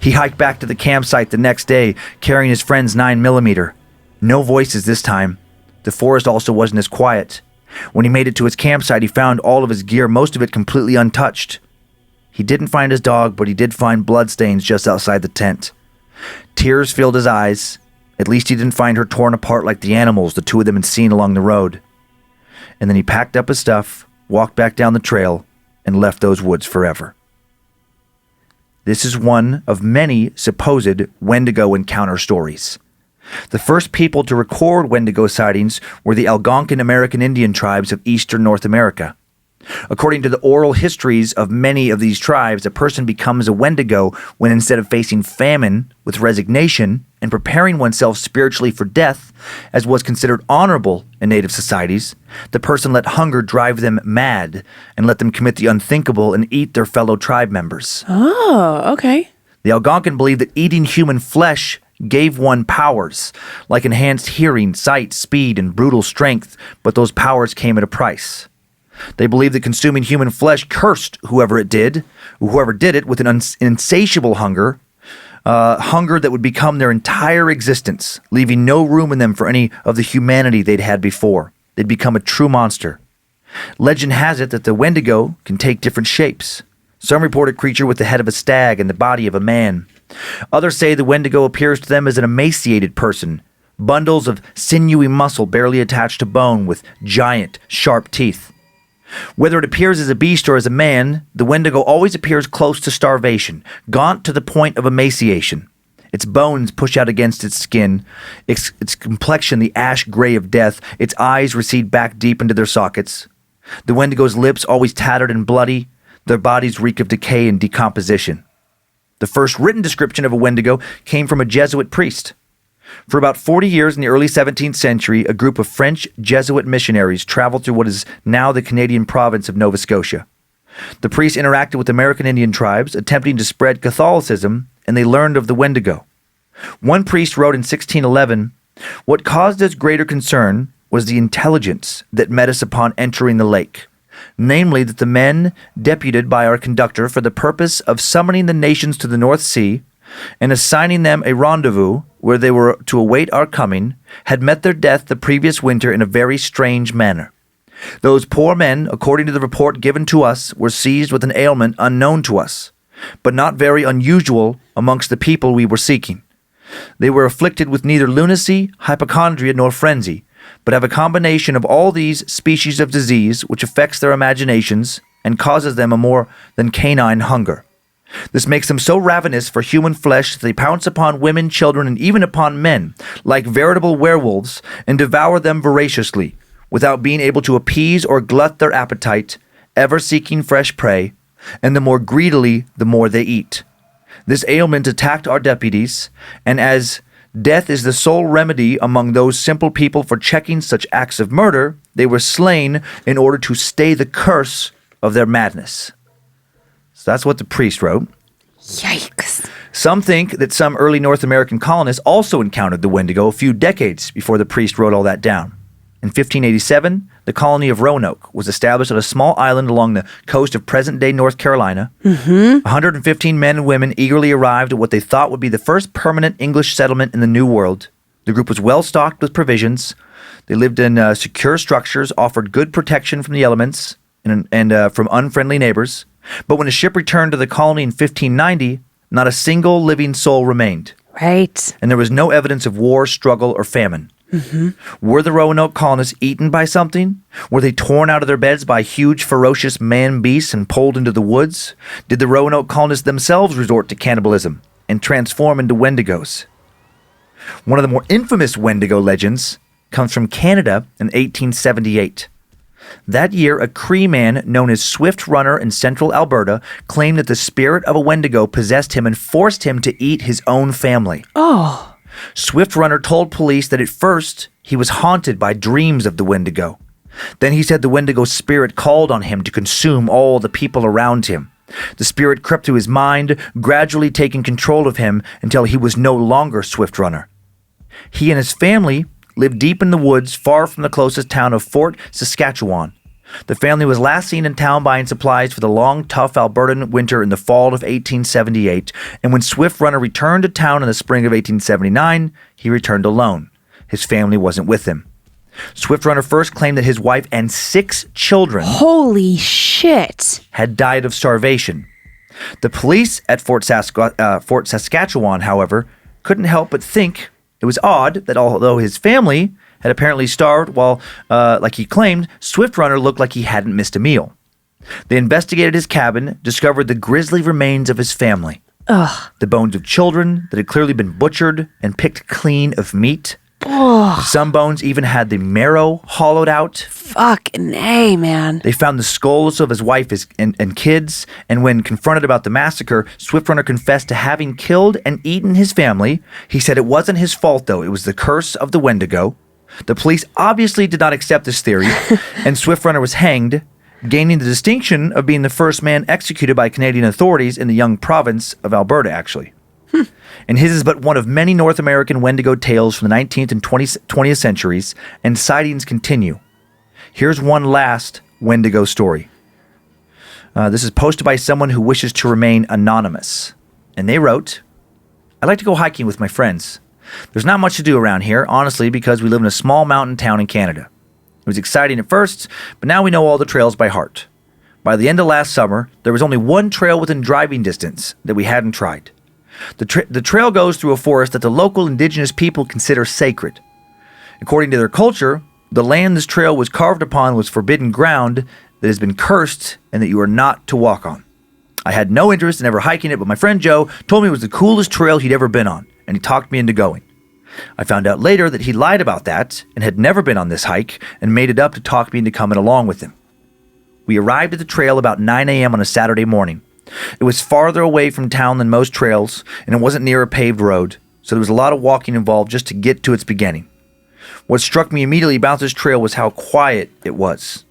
S2: He hiked back to the campsite the next day, carrying his friend's 9mm. No voices this time. The forest also wasn't as quiet. When he made it to his campsite, he found all of his gear, most of it completely untouched. He didn't find his dog, but he did find bloodstains just outside the tent. Tears filled his eyes. At least he didn't find her torn apart like the animals the two of them had seen along the road. And then he packed up his stuff, walked back down the trail, and left those woods forever. This is one of many supposed Wendigo encounter stories. The first people to record Wendigo sightings were the Algonquin American Indian tribes of eastern North America. According to the oral histories of many of these tribes, a person becomes a Wendigo when, instead of facing famine with resignation and preparing oneself spiritually for death, as was considered honorable in native societies, the person let hunger drive them mad and let them commit the unthinkable and eat their fellow tribe members.
S3: Oh, okay.
S2: The Algonquin believed that eating human flesh gave one powers, like enhanced hearing, sight, speed, and brutal strength, but those powers came at a price. They believed that consuming human flesh cursed whoever did it with an insatiable hunger that would become their entire existence, leaving no room in them for any of the humanity they'd had before. They'd become a true monster. Legend has it that the Wendigo can take different shapes. Some report a creature with the head of a stag and the body of a man. Others say the Wendigo appears to them as an emaciated person, bundles of sinewy muscle barely attached to bone with giant, sharp teeth. Whether it appears as a beast or as a man, the Wendigo always appears close to starvation, gaunt to the point of emaciation. Its bones push out against its skin, its complexion the ash gray of death, its eyes recede back deep into their sockets. The Wendigo's lips always tattered and bloody, their bodies reek of decay and decomposition. The first written description of a Wendigo came from a Jesuit priest. For about 40 years in the early 17th century, a group of French Jesuit missionaries traveled through what is now the Canadian province of Nova Scotia. The priests interacted with American Indian tribes, attempting to spread Catholicism, and they learned of the Wendigo. One priest wrote in 1611, "What caused us greater concern was the intelligence that met us upon entering the lake, namely that the men deputed by our conductor for the purpose of summoning the nations to the North Sea, and assigning them a rendezvous where they were to await our coming, had met their death the previous winter in a very strange manner. Those poor men, according to the report given to us, were seized with an ailment unknown to us, but not very unusual amongst the people we were seeking. They were afflicted with neither lunacy, hypochondria, nor frenzy, but have a combination of all these species of disease which affects their imaginations and causes them a more than canine hunger. This makes them so ravenous for human flesh that they pounce upon women, children, and even upon men, like veritable werewolves, and devour them voraciously, without being able to appease or glut their appetite, ever seeking fresh prey, and the more greedily the more they eat. This ailment attacked our deputies, and as death is the sole remedy among those simple people for checking such acts of murder, they were slain in order to stay the curse of their madness." So that's what the priest wrote.
S3: Yikes.
S2: Some think that some early North American colonists also encountered the Wendigo a few decades before the priest wrote all that down. In 1587, the colony of Roanoke was established on a small island along the coast of present-day North Carolina. 115 men and women eagerly arrived at what they thought would be the first permanent English settlement in the New World. The group was well stocked with provisions. They lived in secure structures, offered good protection from the elements and from unfriendly neighbors. But when a ship returned to the colony in 1590, not a single living soul remained.
S3: Right.
S2: And there was no evidence of war, struggle, or famine. Were the Roanoke colonists eaten by something? Were they torn out of their beds by huge, ferocious man-beasts and pulled into the woods? Did the Roanoke colonists themselves resort to cannibalism and transform into Wendigos? One of the more infamous Wendigo legends comes from Canada in 1878. That year, a Cree man known as Swift Runner in central Alberta claimed that the spirit of a Wendigo possessed him and forced him to eat his own family.
S3: Oh.
S2: Swift Runner told police that at first he was haunted by dreams of the Wendigo. Then he said the Wendigo spirit called on him to consume all the people around him. The spirit crept through his mind, gradually taking control of him until he was no longer Swift Runner. He and his family lived deep in the woods far from the closest town of Fort Saskatchewan. The family was last seen in town buying supplies for the long, tough Albertan winter in the fall of 1878, and when Swift Runner returned to town in the spring of 1879, he returned alone. His family wasn't with him. Swift Runner first claimed that his wife and 6 children
S3: Holy shit.
S2: had died of starvation. The police at Fort Saskatchewan, however, couldn't help but think it was odd that although his family had apparently starved while, like he claimed, Swift Runner looked like he hadn't missed a meal. They investigated his cabin, discovered the grisly remains of his family.
S3: Ugh.
S2: The bones of children that had clearly been butchered and picked clean of meat.
S3: Oh,
S2: Some bones even had the marrow hollowed out.
S3: fucking A, man.
S2: They found the skulls of his wife and kids, and when confronted about the massacre, Swift Runner confessed to having killed and eaten his family. He said it wasn't his fault, though. It was the curse of the Wendigo. The police obviously did not accept this theory, and Swift Runner was hanged, gaining the distinction of being the first man executed by Canadian authorities in the young province of Alberta, actually. And his is but one of many North American Wendigo tales from the 19th and 20th centuries, and sightings continue. Here's one last Wendigo story. This is posted by someone who wishes to remain anonymous. And they wrote, "I like to go hiking with my friends. There's not much to do around here, honestly, because we live in a small mountain town in Canada. It was exciting at first, but now we know all the trails by heart. By the end of last summer, there was only one trail within driving distance that we hadn't tried. The trail goes through a forest that the local indigenous people consider sacred. According to their culture, the land this trail was carved upon was forbidden ground that has been cursed and that you are not to walk on. I had no interest in ever hiking it, but my friend Joe told me it was the coolest trail he'd ever been on, and he talked me into going. I found out later that he lied about that and had never been on this hike and made it up to talk me into coming along with him. We arrived at the trail about 9 a.m. on a Saturday morning. It was farther away from town than most trails, and it wasn't near a paved road, so there was a lot of walking involved just to get to its beginning. What struck me immediately about this trail was how quiet it was.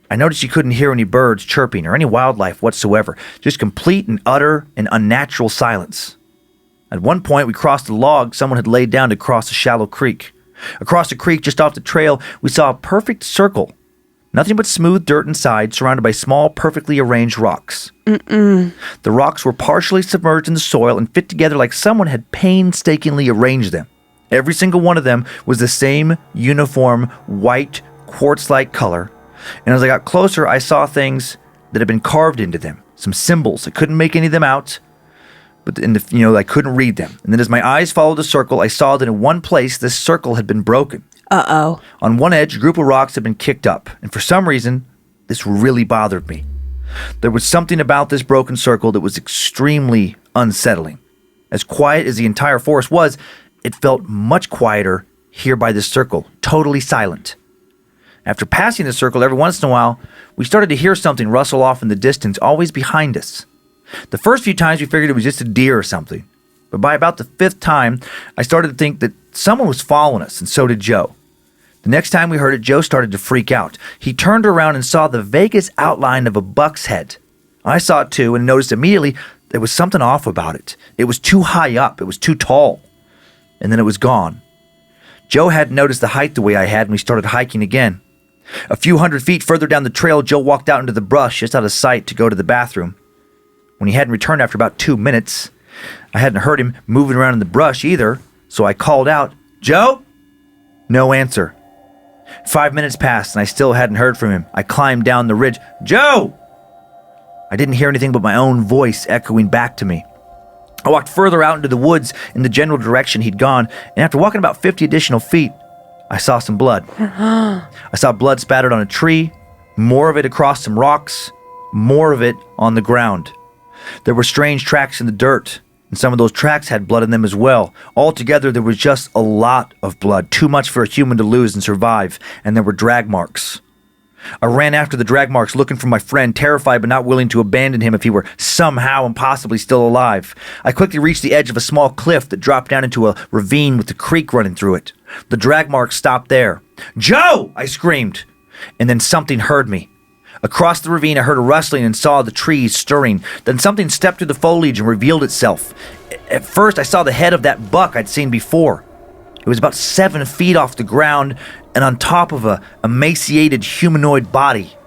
S2: I noticed you couldn't hear any birds chirping or any wildlife whatsoever, just complete and utter and unnatural silence. At one point, we crossed a log someone had laid down to cross a shallow creek. Across the creek, just off the trail, we saw a perfect circle. Nothing but smooth dirt inside, surrounded by small, perfectly arranged rocks. The rocks were partially submerged in the soil and fit together like someone had painstakingly arranged them. Every single one of them was the same uniform, white, quartz-like color. And as I got closer, I saw things that had been carved into them. Some symbols. I couldn't make any of them out, but I couldn't read them. And then as my eyes followed the circle, I saw that in one place, this circle had been broken.
S3: Uh-oh.
S2: On one edge, a group of rocks had been kicked up, and for some reason, this really bothered me. There was something about this broken circle that was extremely unsettling. As quiet as the entire forest was, it felt much quieter here by this circle, totally silent. After passing the circle every once in a while, we started to hear something rustle off in the distance, always behind us. The first few times we figured it was just a deer or something, but by about the 5th time, I started to think that someone was following us, and so did Joe. The next time we heard it, Joe started to freak out. He turned around and saw the vaguest outline of a buck's head. I saw it too and noticed immediately there was something off about it. It was too high up. It was too tall. And then it was gone. Joe hadn't noticed the height the way I had, and we started hiking again. A few hundred feet further down the trail, Joe walked out into the brush just out of sight to go to the bathroom. When he hadn't returned after about 2 minutes, I hadn't heard him moving around in the brush either, so I called out, "Joe?" No answer. 5 minutes passed, and I still hadn't heard from him. I climbed down the ridge. "Joe!" I didn't hear anything but my own voice echoing back to me. I walked further out into the woods in the general direction he'd gone, and after walking about 50 additional feet, I saw some blood. I saw blood spattered on a tree, more of it across some rocks, more of it on the ground. There were strange tracks in the dirt, and some of those tracks had blood in them as well. Altogether, there was just a lot of blood, too much for a human to lose and survive, and there were drag marks. I ran after the drag marks looking for my friend, terrified but not willing to abandon him if he were somehow and possibly still alive. I quickly reached the edge of a small cliff that dropped down into a ravine with the creek running through it. The drag marks stopped there. "Joe!" I screamed. And then something heard me. Across the ravine, I heard a rustling and saw the trees stirring. Then something stepped through the foliage and revealed itself. At first, I saw the head of that buck I'd seen before. It was about 7 feet off the ground and on top of a emaciated humanoid body.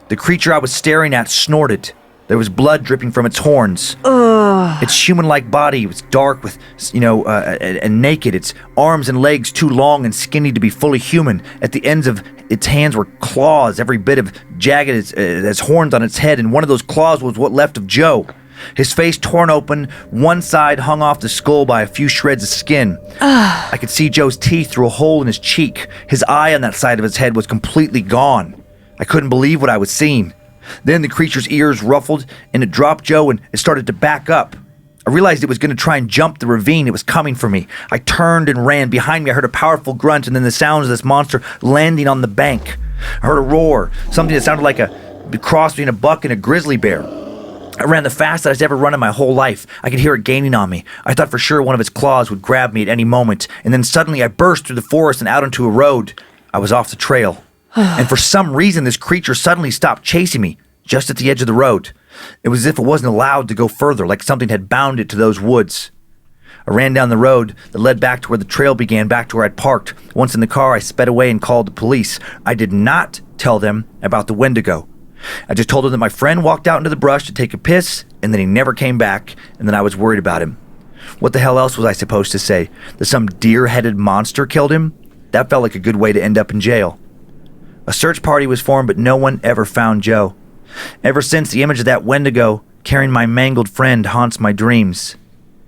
S2: The creature I was staring at snorted. There was blood dripping from its horns. Its human-like body was dark with, and naked. Its arms and legs too long and skinny to be fully human. At the ends of its hands were claws, every bit of jagged as horns on its head, and one of those claws was what left of Joe. His face torn open, one side hung off the skull by a few shreds of skin. I could see Joe's teeth through a hole in his cheek. His eye on that side of his head was completely gone. I couldn't believe what I was seeing. Then the creature's ears ruffled, and it dropped Joe, and it started to back up. I realized it was going to try and jump the ravine. It was coming for me. I turned and ran. Behind me, I heard a powerful grunt, and then the sounds of this monster landing on the bank. I heard a roar, something that sounded like a cross between a buck and a grizzly bear. I ran the fastest I'd ever run in my whole life. I could hear it gaining on me. I thought for sure one of its claws would grab me at any moment, and then suddenly I burst through the forest and out onto a road. I was off the trail. And for some reason, this creature suddenly stopped chasing me, just at the edge of the road. It was as if it wasn't allowed to go further, like something had bound it to those woods. I ran down the road that led back to where the trail began, back to where I'd parked. Once in the car, I sped away and called the police. I did not tell them about the Wendigo. I just told them that my friend walked out into the brush to take a piss, and then he never came back, and then I was worried about him. What the hell else was I supposed to say? That some deer-headed monster killed him? That felt like a good way to end up in jail. A search party was formed, but no one ever found Joe. Ever since, the image of that Wendigo carrying my mangled friend haunts my dreams.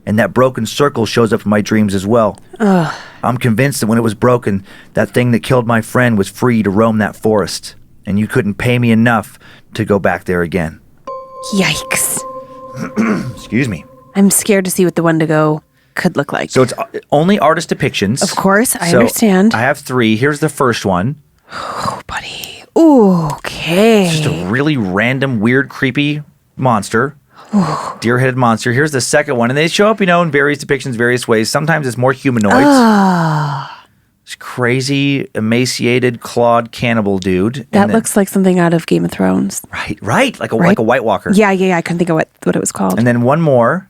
S2: And that broken circle shows up in my dreams as well. I'm convinced that when it was broken, that thing that killed my friend was free to roam that forest. And you couldn't pay me enough to go back there again.
S3: Yikes.
S2: Excuse me.
S3: I'm scared to see what the Wendigo could look like.
S2: So it's only artist depictions.
S3: Of course, I understand.
S2: I have 3. Here's the first one.
S3: Oh, buddy. Ooh, okay.
S2: Just a really random, weird, creepy monster. Deer-headed monster. Here's the second one. And they show up, in various depictions, various ways. Sometimes it's more humanoids. This crazy, emaciated, clawed cannibal dude.
S3: That looks like something out of Game of Thrones.
S2: Right. Like a White Walker.
S3: Yeah. I couldn't think of what it was called.
S2: And then one more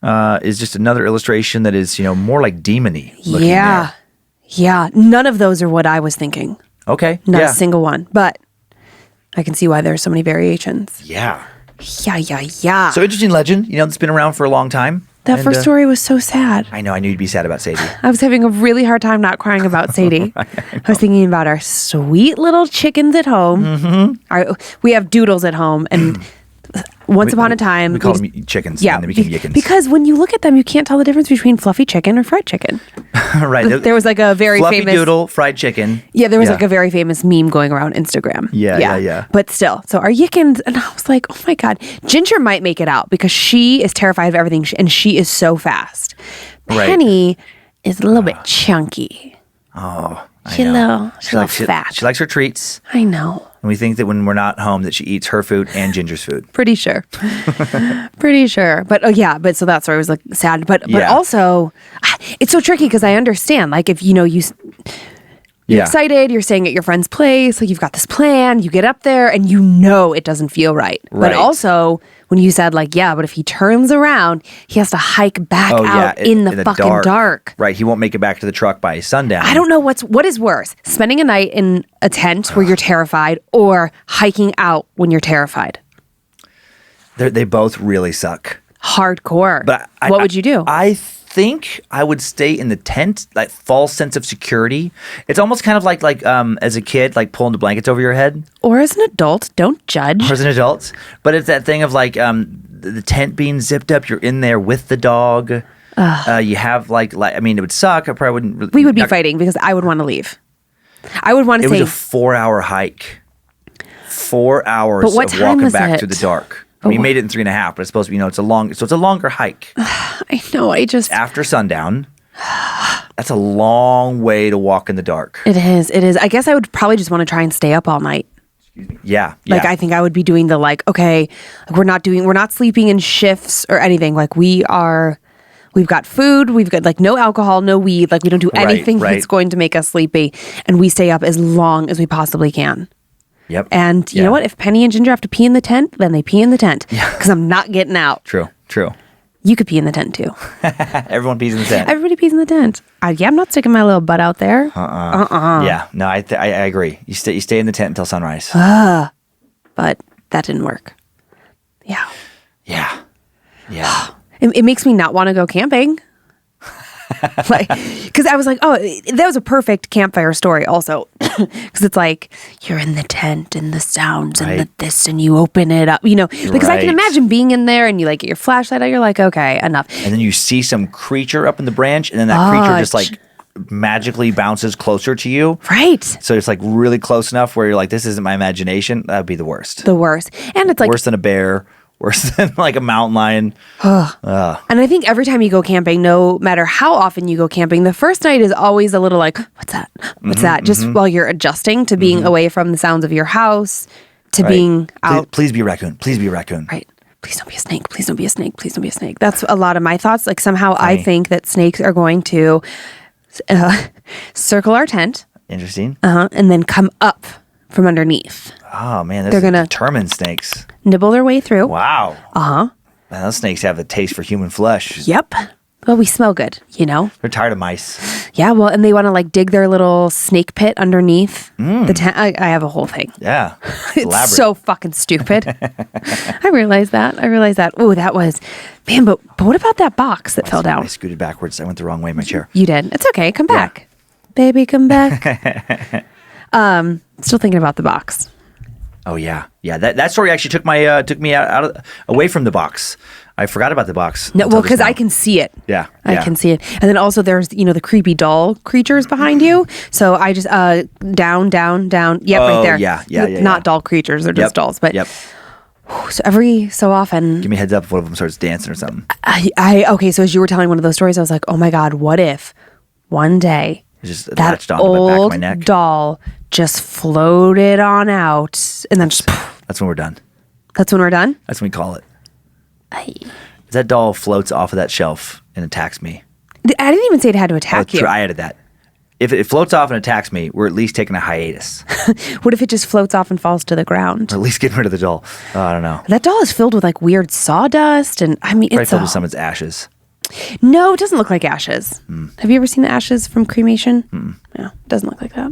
S2: is just another illustration that is, more like demon-y looking there.
S3: Yeah. None of those are what I was thinking.
S2: Okay.
S3: Not a single one. But I can see why there are so many variations.
S2: Yeah.
S3: Yeah.
S2: So interesting legend, that's been around for a long time.
S3: That first story was so sad.
S2: I know. I knew you'd be sad about Sadie.
S3: I was having a really hard time not crying about Sadie. I was thinking about our sweet little chickens at home. Mm-hmm. We have doodles at home, and once upon a time...
S2: We call them chickens, and they became yickens.
S3: Because when you look at them, you can't tell the difference between fluffy chicken or fried chicken.
S2: Right.
S3: There was like a very
S2: fluffy
S3: famous...
S2: doodle, fried chicken.
S3: Yeah, there was like a very famous meme going around Instagram.
S2: Yeah.
S3: But still, so our yickens, and I was like, oh my God. Ginger might make it out because she is terrified of everything, and she is so fast. Penny is a little bit chunky.
S2: Oh,
S3: She's a little fat.
S2: She likes her treats.
S3: I know.
S2: And we think that when we're not home that she eats her food and Ginger's food.
S3: Pretty sure. But but so that story was like sad. But also, it's so tricky because I understand. Like if you're excited, you're staying at your friend's place, like you've got this plan, you get up there and it doesn't feel right. But also when you said but if he turns around, he has to hike back out in the fucking dark.
S2: Right. He won't make it back to the truck by sundown.
S3: I don't know what is worse, spending a night in a tent where you're terrified or hiking out when you're terrified.
S2: They both really suck.
S3: Hardcore. But what would you do?
S2: I think I would stay in the tent, like false sense of security. It's almost kind of like as a kid, like pulling the blankets over your head.
S3: Or as an adult, don't judge.
S2: Or as an adult. But it's that thing of the tent being zipped up, you're in there with the dog. You have I mean, it would suck. I probably wouldn't.
S3: We would be fighting because I would want to leave. I would want to say.
S2: It was a 4-hour hike. 4 hours
S3: But what
S2: of
S3: time
S2: walking
S3: was
S2: back
S3: it?
S2: through the dark. We made it in 3.5, but it's supposed to be, it's a longer hike.
S3: I know.
S2: After sundown. That's a long way to walk in the dark.
S3: It is. I guess I would probably just want to try and stay up all night.
S2: Yeah.
S3: I think I would be doing the we're not sleeping in shifts or anything. We've got food, we've got no alcohol, no weed. We don't do anything that's going to make us sleepy. And we stay up as long as we possibly can.
S2: Yep.
S3: And you know what? If Penny and Ginger have to pee in the tent, then they pee in the tent. Because I'm not getting out.
S2: True.
S3: You could pee in the tent too.
S2: Everyone pees in the tent.
S3: Everybody pees in the tent. I'm not sticking my little butt out there.
S2: Yeah, no, I agree. You stay in the tent until sunrise.
S3: But that didn't work. Yeah.
S2: Yeah.
S3: It makes me not want to go camping. Because I was like, oh, that was a perfect campfire story also. Because it's you're in the tent and the sounds and the this and you open it up, because I can imagine being in there and you get your flashlight out, you're like, okay, enough.
S2: And then you see some creature up in the branch and then that creature just magically bounces closer to you.
S3: Right.
S2: So it's really close enough where you're like, this isn't my imagination. That would be the worst.
S3: And it's
S2: worse than a bear. Worse than a mountain lion.
S3: And I think every time you go camping, no matter how often you go camping, the first night is always a little what's that? What's that? Just while you're adjusting to being away from the sounds of your house, to being out.
S2: Please be a raccoon. Please be a raccoon.
S3: Right. Please don't be a snake. Please don't be a snake. Please don't be a snake. That's a lot of my thoughts. Somehow I think that snakes are going to circle our tent.
S2: Interesting.
S3: And then come up from underneath.
S2: Oh, man.
S3: They're going to
S2: determined snakes.
S3: Nibble their way through.
S2: Wow. Man, those snakes have a taste for human flesh.
S3: Yep. Well, we smell good,
S2: They're tired of mice.
S3: Yeah, well, and they want to dig their little snake pit underneath the tent. I have a whole thing.
S2: Yeah.
S3: It's
S2: elaborate.
S3: so fucking stupid. I realized that. Oh, that was, man, but what about that box that fell down?
S2: I scooted backwards. I went the wrong way in my chair.
S3: You did. It's okay. Come back. Baby, come back. Still thinking about the box.
S2: Oh yeah. That story actually took me away from the box. I forgot about the box.
S3: No, well, because I can see it.
S2: Yeah,
S3: I can see it. And then also there's the creepy doll creatures behind you. So I just down. Yep, right there.
S2: Yeah.
S3: Not doll creatures; they're just dolls. But so every so often,
S2: give me a heads up if one of them starts dancing or something.
S3: Okay. So as you were telling one of those stories, I was like, oh my god, what if one day
S2: just
S3: that
S2: onto the back of my neck.
S3: old doll just floated on out and then just.
S2: That's when we're done.
S3: That's when we're done?
S2: That's when we call it. If that doll floats off of that shelf and attacks me.
S3: I didn't even say it had to attack you.
S2: I added that. If it floats off and attacks me, we're at least taking a hiatus.
S3: What if it just floats off and falls to the ground?
S2: Or at least getting rid of the doll. Oh, I don't know.
S3: That doll is filled with weird sawdust and it's
S2: filled with some of its ashes.
S3: No, it doesn't look like ashes. Have you ever seen the ashes from cremation? No, it doesn't look like that.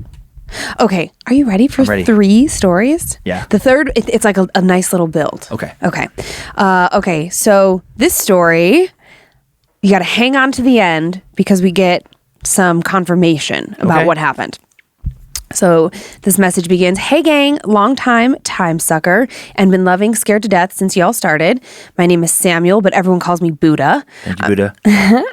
S3: Okay, are you ready for 3 stories?
S2: Yeah.
S3: The third, it's like a nice little build.
S2: Okay.
S3: Okay, so this story, you got to hang on to the end because we get some confirmation about what happened. So this message begins, hey gang, long time sucker, and been loving Scared to Death since y'all started. My name is Samuel, but everyone calls me Buddha.
S2: Thank you, Buddha.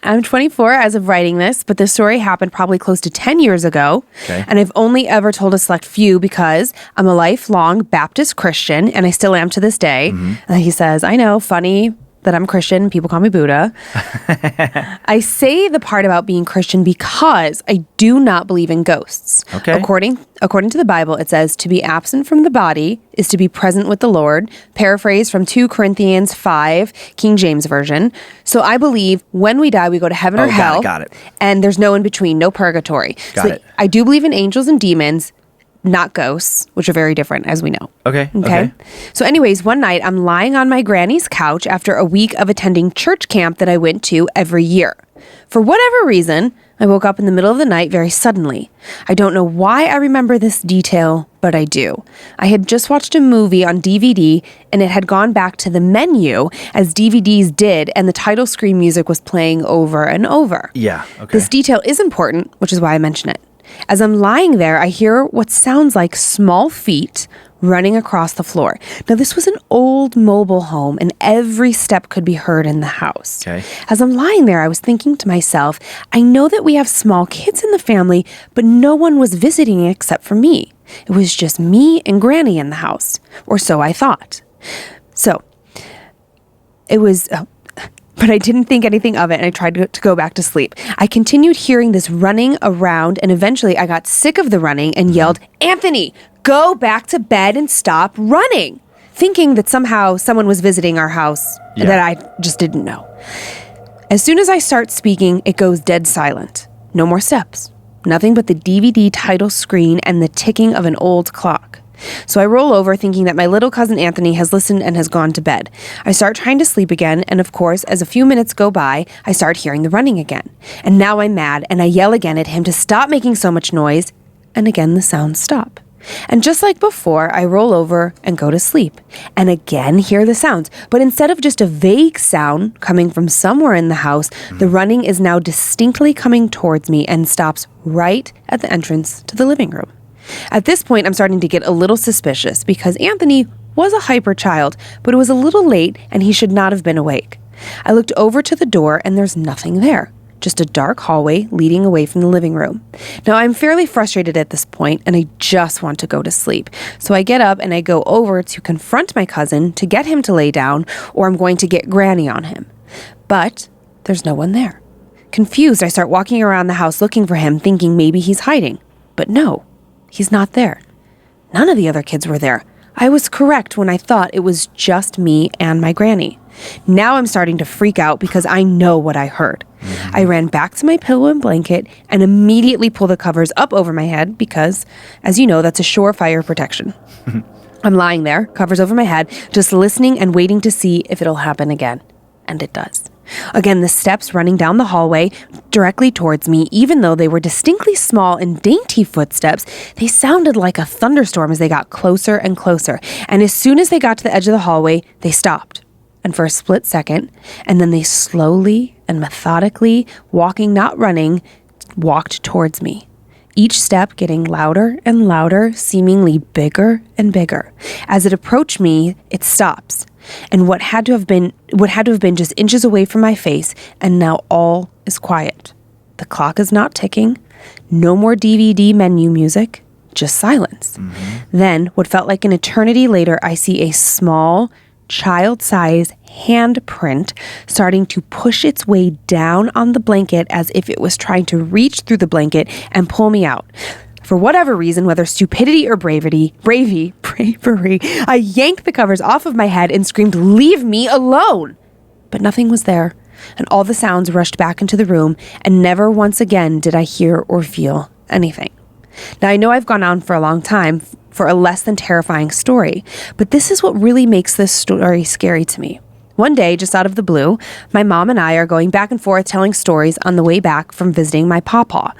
S3: I'm 24 as of writing this, but this story happened probably close to 10 years ago.
S2: Okay.
S3: And I've only ever told a select few because I'm a lifelong Baptist Christian, and I still am to this day. And he says, I know, funny that I'm Christian. People call me Buddha. I say the part about being Christian because I do not believe in ghosts.
S2: Okay.
S3: According to the Bible, it says to be absent from the body is to be present with the Lord. Paraphrase from 2 Corinthians 5, King James Version. So I believe when we die, we go to heaven or hell.
S2: Got it.
S3: And there's no in between, no purgatory.
S2: Got it.
S3: I do believe in angels and demons, not ghosts, which are very different, as we know.
S2: Okay.
S3: So anyways, one night I'm lying on my granny's couch after a week of attending church camp that I went to every year. For whatever reason, I woke up in the middle of the night very suddenly. I don't know why I remember this detail, but I do. I had just watched a movie on DVD and it had gone back to the menu as DVDs did, and the title screen music was playing over and over.
S2: Yeah, okay.
S3: This detail is important, which is why I mention it. As I'm lying there, I hear what sounds like small feet running across the floor. Now, this was an old mobile home, and every step could be heard in the house.
S2: Okay.
S3: As I'm lying there, I was thinking to myself, I know that we have small kids in the family, but no one was visiting except for me. It was just me and Granny in the house, or so I thought. So, it was... but I didn't think anything of it, and I tried to go back to sleep. I continued hearing this running around, and eventually I got sick of the running and yelled, Anthony, go back to bed and stop running, thinking that somehow someone was visiting our house that I just didn't know. As soon as I start speaking, it goes dead silent. No more steps. Nothing but the DVD title screen and the ticking of an old clock. So I roll over thinking that my little cousin Anthony has listened and has gone to bed. I start trying to sleep again, and of course, as a few minutes go by, I start hearing the running again. And now I'm mad, and I yell again at him to stop making so much noise, and again the sounds stop. And just like before, I roll over and go to sleep, and again hear the sounds. But instead of just a vague sound coming from somewhere in the house, the running is now distinctly coming towards me and stops right at the entrance to the living room. At this point, I'm starting to get a little suspicious because Anthony was a hyper child, but it was a little late and he should not have been awake. I looked over to the door and there's nothing there, just a dark hallway leading away from the living room. Now, I'm fairly frustrated at this point and I just want to go to sleep. So I get up and I go over to confront my cousin to get him to lay down, or I'm going to get Granny on him. But there's no one there. Confused, I start walking around the house looking for him, thinking maybe he's hiding. But no. He's not there. None of the other kids were there. I was correct when I thought it was just me and my Granny. Now I'm starting to freak out because I know what I heard. I ran back to my pillow and blanket and immediately pulled the covers up over my head because, as you know, that's a surefire protection. I'm lying there, covers over my head, just listening and waiting to see if it'll happen again. And it does. Again, the steps running down the hallway directly towards me, even though they were distinctly small and dainty footsteps, they sounded like a thunderstorm as they got closer and closer. And as soon as they got to the edge of the hallway, they stopped. And for a split second, and then they slowly and methodically, walking, not running, walked towards me. Each step getting louder and louder, seemingly bigger and bigger. As it approached me, it stops. And what had to have been just inches away from my face, and now all is quiet. The clock is not ticking, no more DVD menu music, just silence. Then, what felt like an eternity later, I see a small, child-size handprint starting to push its way down on the blanket as if it was trying to reach through the blanket and pull me out. For whatever reason, whether stupidity or bravery, I yanked the covers off of my head and screamed, "Leave me alone!" But nothing was there, and all the sounds rushed back into the room, and never once again did I hear or feel anything. Now, I know I've gone on for a long time for a less than terrifying story, but this is what really makes this story scary to me. One day, just out of the blue, my mom and I are going back and forth telling stories on the way back from visiting my pawpaw.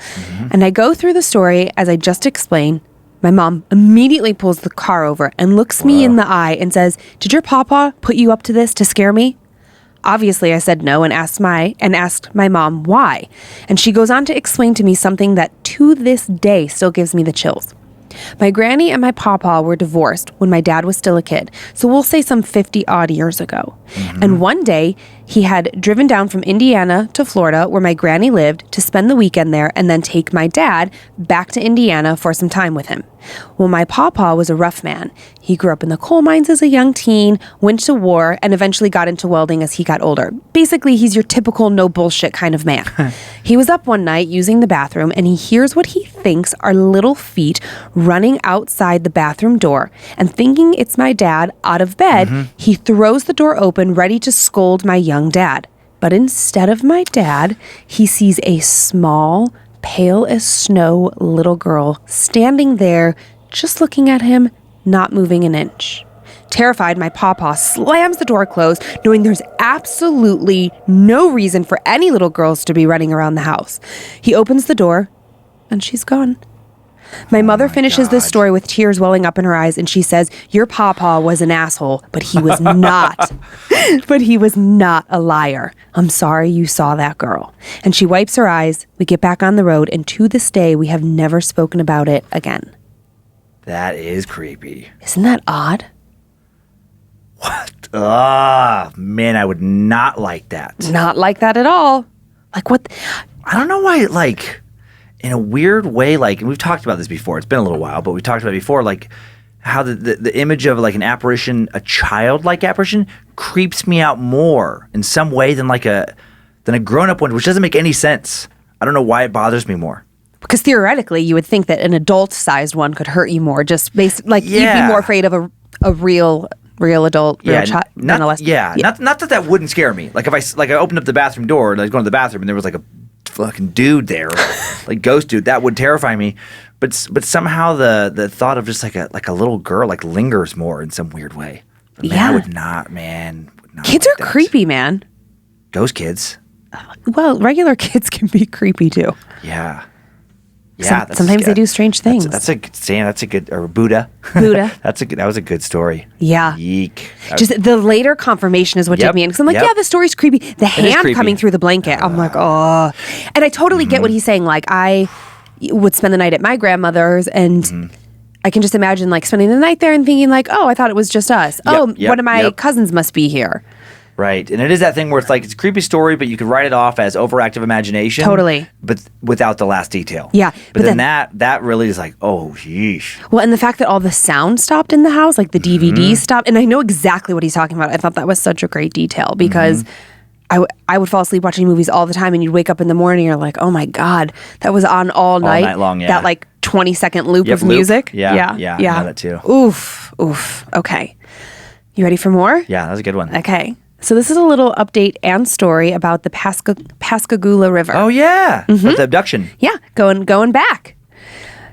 S3: And I go through the story as I just explained. My mom immediately pulls the car over and looks me in the eye and says, "Did your pawpaw put you up to this to scare me?" Obviously, I said no and asked my mom why. And she goes on to explain to me something that to this day still gives me the chills. My granny and my pawpaw were divorced when my dad was still a kid, so we'll say some 50-odd years ago. And one day, he had driven down from Indiana to Florida, where my granny lived, to spend the weekend there and then take my dad back to Indiana for some time with him. Well, my pawpaw was a rough man. He grew up in the coal mines as a young teen, went to war, and eventually got into welding as he got older. Basically, he's your typical no bullshit kind of man. He was up one night using the bathroom, and he hears what he thinks are little feet running outside the bathroom door. And thinking it's my dad out of bed, he throws the door open, ready to scold my young dad. But instead of my dad, he sees a small, pale as snow little girl standing there, just looking at him, not moving an inch. Terrified, my pawpaw slams the door closed, knowing there's absolutely no reason for any little girls to be running around the house. He opens the door, and she's gone. My mother finishes this story with tears welling up in her eyes, and she says, "Your pawpaw was an asshole, but he was not. But he was not a liar. I'm sorry you saw that girl." And she wipes her eyes. We get back on the road, and to this day, we have never spoken about it again.
S2: That is creepy.
S3: Isn't that odd?
S2: What? Ah, man, I would not like that.
S3: Not like that at all. Like what?
S2: I don't know why, like, in a weird way, like, and we've talked about this before. It's been a little while, but we talked about it before, like, how the image of, like, an apparition, a childlike apparition, creeps me out more in some way than a grown-up one, which doesn't make any sense. I don't know why it bothers me more.
S3: Because theoretically, you would think that an adult-sized one could hurt you more. Just based, like, you'd be more afraid of a real adult, child.
S2: Not that wouldn't scare me. Like if I opened up the bathroom door and I was going to the bathroom and there was like a fucking dude there, like ghost dude, that would terrify me. But somehow the thought of just like a little girl like lingers more in some weird way. But man, I would not, man. Would not
S3: kids
S2: like
S3: are creepy, man.
S2: Ghost kids.
S3: Well, regular kids can be creepy too.
S2: Yeah. Yeah,
S3: sometimes they do strange things.
S2: That's a good or Buddha. That was a good story.
S3: Yeah.
S2: Yeek.
S3: Just the later confirmation is what did me in. Because I'm like, yeah, the story's creepy. The hand coming through the blanket. I'm like, oh. And I totally get what he's saying. Like, I would spend the night at my grandmother's and I can just imagine like spending the night there and thinking like, oh, I thought it was just us. One of my cousins must be here.
S2: Right. And it is that thing where it's like, it's a creepy story, but you could write it off as overactive imagination.
S3: Totally.
S2: But without the last detail.
S3: Yeah.
S2: But then that really is like, oh, yeesh.
S3: Well, and the fact that all the sound stopped in the house, like the DVD stopped. And I know exactly what he's talking about. I thought that was such a great detail because I would fall asleep watching movies all the time and you'd wake up in the morning and you're like, oh my God, that was on all night.
S2: All night long, yeah.
S3: That like 20-second loop of music.
S2: Yeah. I know that too.
S3: Oof. Okay. You ready for more?
S2: Yeah, that was a good one.
S3: Okay. So this is a little update and story about the Pascagoula River.
S2: Oh, yeah. With the abduction.
S3: Yeah, going back.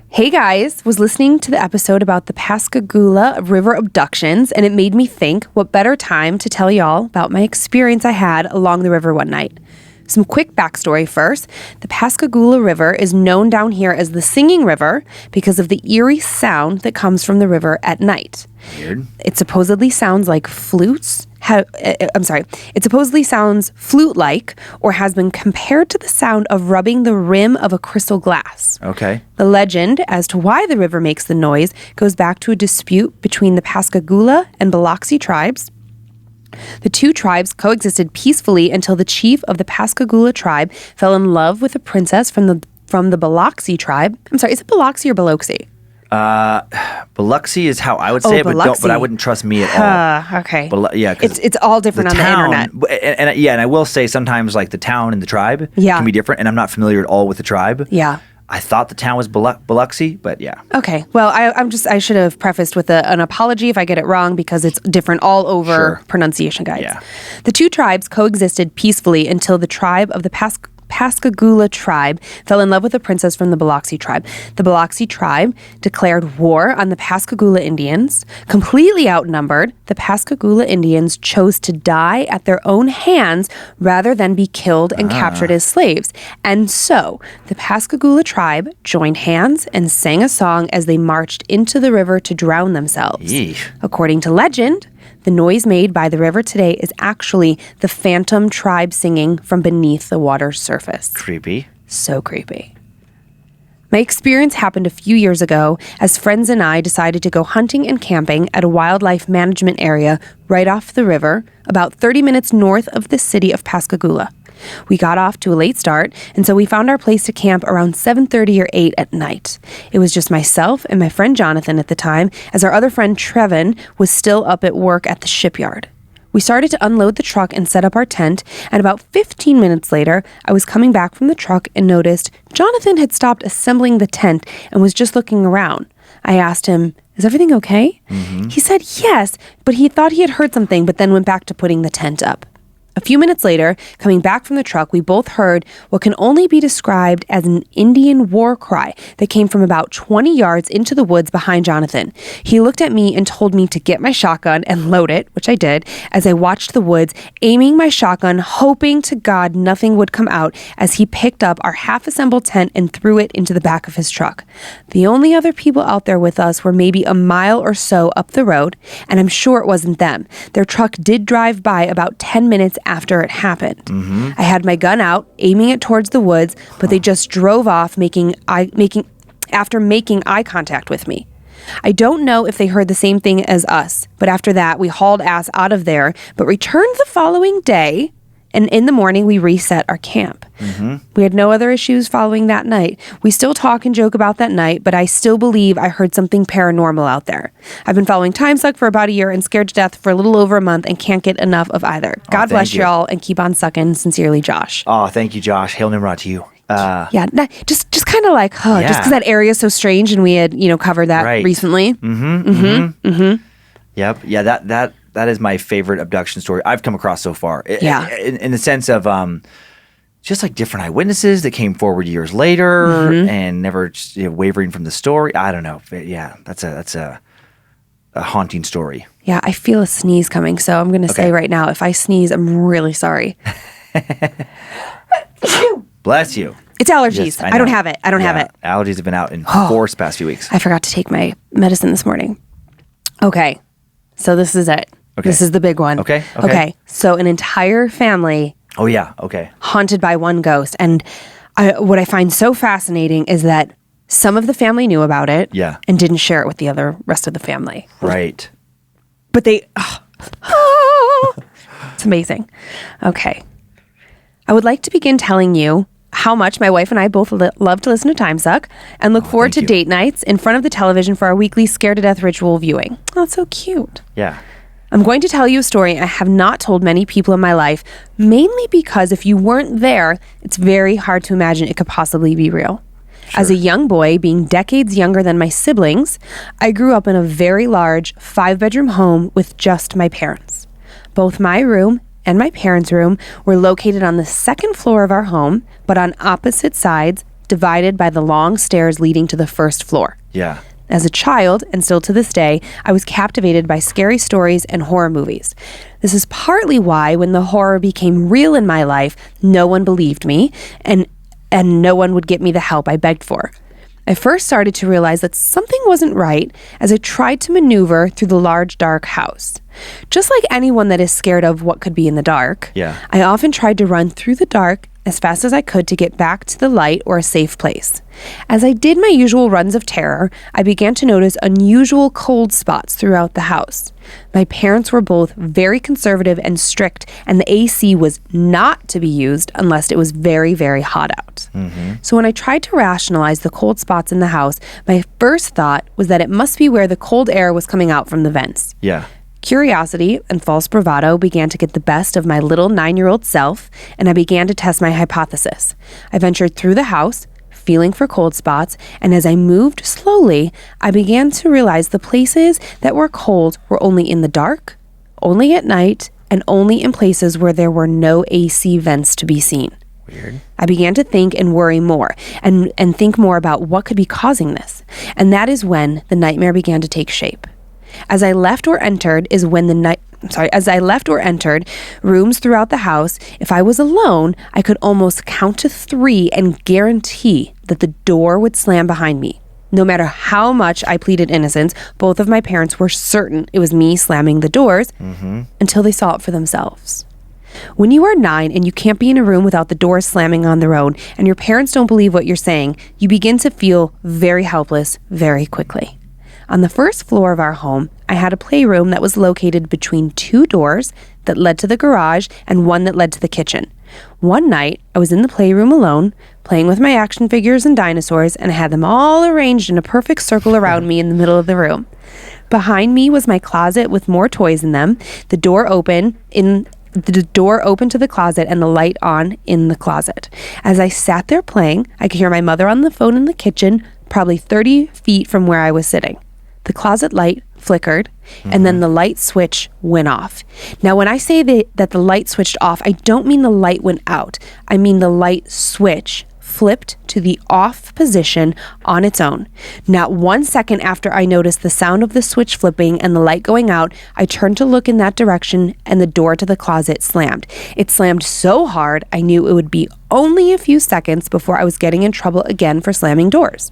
S3: Hey, guys. Was listening to the episode about the Pascagoula River abductions, and it made me think what better time to tell y'all about my experience I had along the river one night. Some quick backstory first. The Pascagoula River is known down here as the Singing River because of the eerie sound that comes from the river at night.
S2: Weird.
S3: It supposedly sounds like flutes. It supposedly sounds flute-like or has been compared to the sound of rubbing the rim of a crystal glass.
S2: Okay.
S3: The legend as to why the river makes the noise goes back to a dispute between the Pascagoula and Biloxi tribes. The two tribes coexisted peacefully until the chief of the Pascagoula tribe fell in love with a princess from the Biloxi tribe. I'm sorry, is it Biloxi or Biloxi?
S2: Biloxi is how I would say it, but I wouldn't trust me at all.
S3: Okay.
S2: Yeah,
S3: it's all different on the internet.
S2: And I will say sometimes like the town and the tribe can be different, and I'm not familiar at all with the tribe.
S3: Yeah.
S2: I thought the town was Biloxi, but yeah.
S3: Okay. Well, I should have prefaced with an apology if I get it wrong because it's different all over pronunciation guides.
S2: Yeah.
S3: The two tribes coexisted peacefully until the tribe of the Pascagoula tribe fell in love with a princess from the Biloxi tribe. The Biloxi tribe declared war on the Pascagoula Indians. Completely outnumbered, the Pascagoula Indians chose to die at their own hands rather than be killed and captured as slaves. And so, the Pascagoula tribe joined hands and sang a song as they marched into the river to drown themselves.
S2: Yeesh.
S3: According to legend, the noise made by the river today is actually the phantom tribe singing from beneath the water's surface.
S2: Creepy.
S3: So creepy. My experience happened a few years ago as friends and I decided to go hunting and camping at a wildlife management area right off the river, about 30 minutes north of the city of Pascagoula. We got off to a late start, and so we found our place to camp around 7:30 or 8 at night. It was just myself and my friend Jonathan at the time, as our other friend Trevin was still up at work at the shipyard. We started to unload the truck and set up our tent, and about 15 minutes later, I was coming back from the truck and noticed Jonathan had stopped assembling the tent and was just looking around. I asked him, "Is everything okay?" He said yes, but he thought he had heard something, but then went back to putting the tent up. A few minutes later, coming back from the truck, we both heard what can only be described as an Indian war cry that came from about 20 yards into the woods behind Jonathan. He looked at me and told me to get my shotgun and load it, which I did, as I watched the woods, aiming my shotgun, hoping to God nothing would come out as he picked up our half-assembled tent and threw it into the back of his truck. The only other people out there with us were maybe a mile or so up the road, and I'm sure it wasn't them. Their truck did drive by about 10 minutes after it happened. I had my gun out, aiming it towards the woods, but they just drove off, making eye contact with me. I don't know if they heard the same thing as us, but after that, we hauled ass out of there, but returned the following day, and in the morning, we reset our camp. We had no other issues following that night. We still talk and joke about that night, but I still believe I heard something paranormal out there. I've been following Time Suck for about a year and Scared to Death for a little over a month and can't get enough of either. God bless y'all and keep on sucking. Sincerely, Josh.
S2: Oh, thank you, Josh. Hail Nimrod to you.
S3: Just kind of like, just because that area is so strange and we had, covered that recently.
S2: Yep. Yeah, that is my favorite abduction story I've come across so far. In the sense of just like different eyewitnesses that came forward years later and never wavering from the story. I don't know. Yeah, that's a haunting story. Yeah,
S3: I feel a sneeze coming, so I'm going to say right now, if I sneeze, I'm really sorry.
S2: Bless you.
S3: It's allergies. I don't have it. I don't have it.
S2: Allergies have been out in force past few weeks.
S3: I forgot to take my medicine this morning. Okay. So this is it. Okay. This is the big one. Okay. So an entire family.
S2: Oh, yeah. Okay.
S3: Haunted by one ghost. And what I find so fascinating is that some of the family knew about it.
S2: Yeah.
S3: And didn't share it with the rest of the family.
S2: Right.
S3: But they... it's amazing. Okay. I would like to begin telling you how much my wife and I both love to listen to Time Suck and look forward to date nights in front of the television for our weekly Scared to Death ritual viewing. Oh, that's so cute.
S2: Yeah.
S3: I'm going to tell you a story I have not told many people in my life, mainly because if you weren't there, it's very hard to imagine it could possibly be real. Sure. As a young boy, being decades younger than my siblings, I grew up in a very large 5-bedroom home with just my parents. Both my room and my parents' room were located on the second floor of our home, but on opposite sides, divided by the long stairs leading to the first floor.
S2: Yeah.
S3: As a child, and still to this day, I was captivated by scary stories and horror movies. This is partly why, when the horror became real in my life, no one believed me, and no one would get me the help I begged for. I first started to realize that something wasn't right as I tried to maneuver through the large, dark house. Just like anyone that is scared of what could be in the dark, I often tried to run through the dark as fast as I could to get back to the light or a safe place. As I did my usual runs of terror, I began to notice unusual cold spots throughout the house. My parents were both very conservative and strict, and the AC was not to be used unless it was very, very hot out. So when I tried to rationalize the cold spots in the house, my first thought was that it must be where the cold air was coming out from the vents.
S2: Yeah.
S3: Curiosity and false bravado began to get the best of my little 9-year-old self, and I began to test my hypothesis. I ventured through the house, feeling for cold spots, and as I moved slowly, I began to realize the places that were cold were only in the dark, only at night, and only in places where there were no AC vents to be seen.
S2: Weird.
S3: I began to think and worry more, and think more about what could be causing this, and that is when the nightmare began to take shape. As I left or entered rooms throughout the house, if I was alone, I could almost count to 3 and guarantee that the door would slam behind me. No matter how much I pleaded innocence, both of my parents were certain it was me slamming the doors until they saw it for themselves. When you are 9 and you can't be in a room without the doors slamming on their own, and your parents don't believe what you're saying, you begin to feel very helpless very quickly. On the first floor of our home, I had a playroom that was located between 2 doors that led to the garage and one that led to the kitchen. One night, I was in the playroom alone, playing with my action figures and dinosaurs, and I had them all arranged in a perfect circle around me in the middle of the room. Behind me was my closet with more toys in them, the door open to the closet and the light on in the closet. As I sat there playing, I could hear my mother on the phone in the kitchen, probably 30 feet from where I was sitting. The closet light flickered, and then the light switch went off. Now, when I say that the light switched off, I don't mean the light went out. I mean the light switch flipped to the off position on its own. Not 1 second after I noticed the sound of the switch flipping and the light going out, I turned to look in that direction, and the door to the closet slammed. It slammed so hard, I knew it would be only a few seconds before I was getting in trouble again for slamming doors.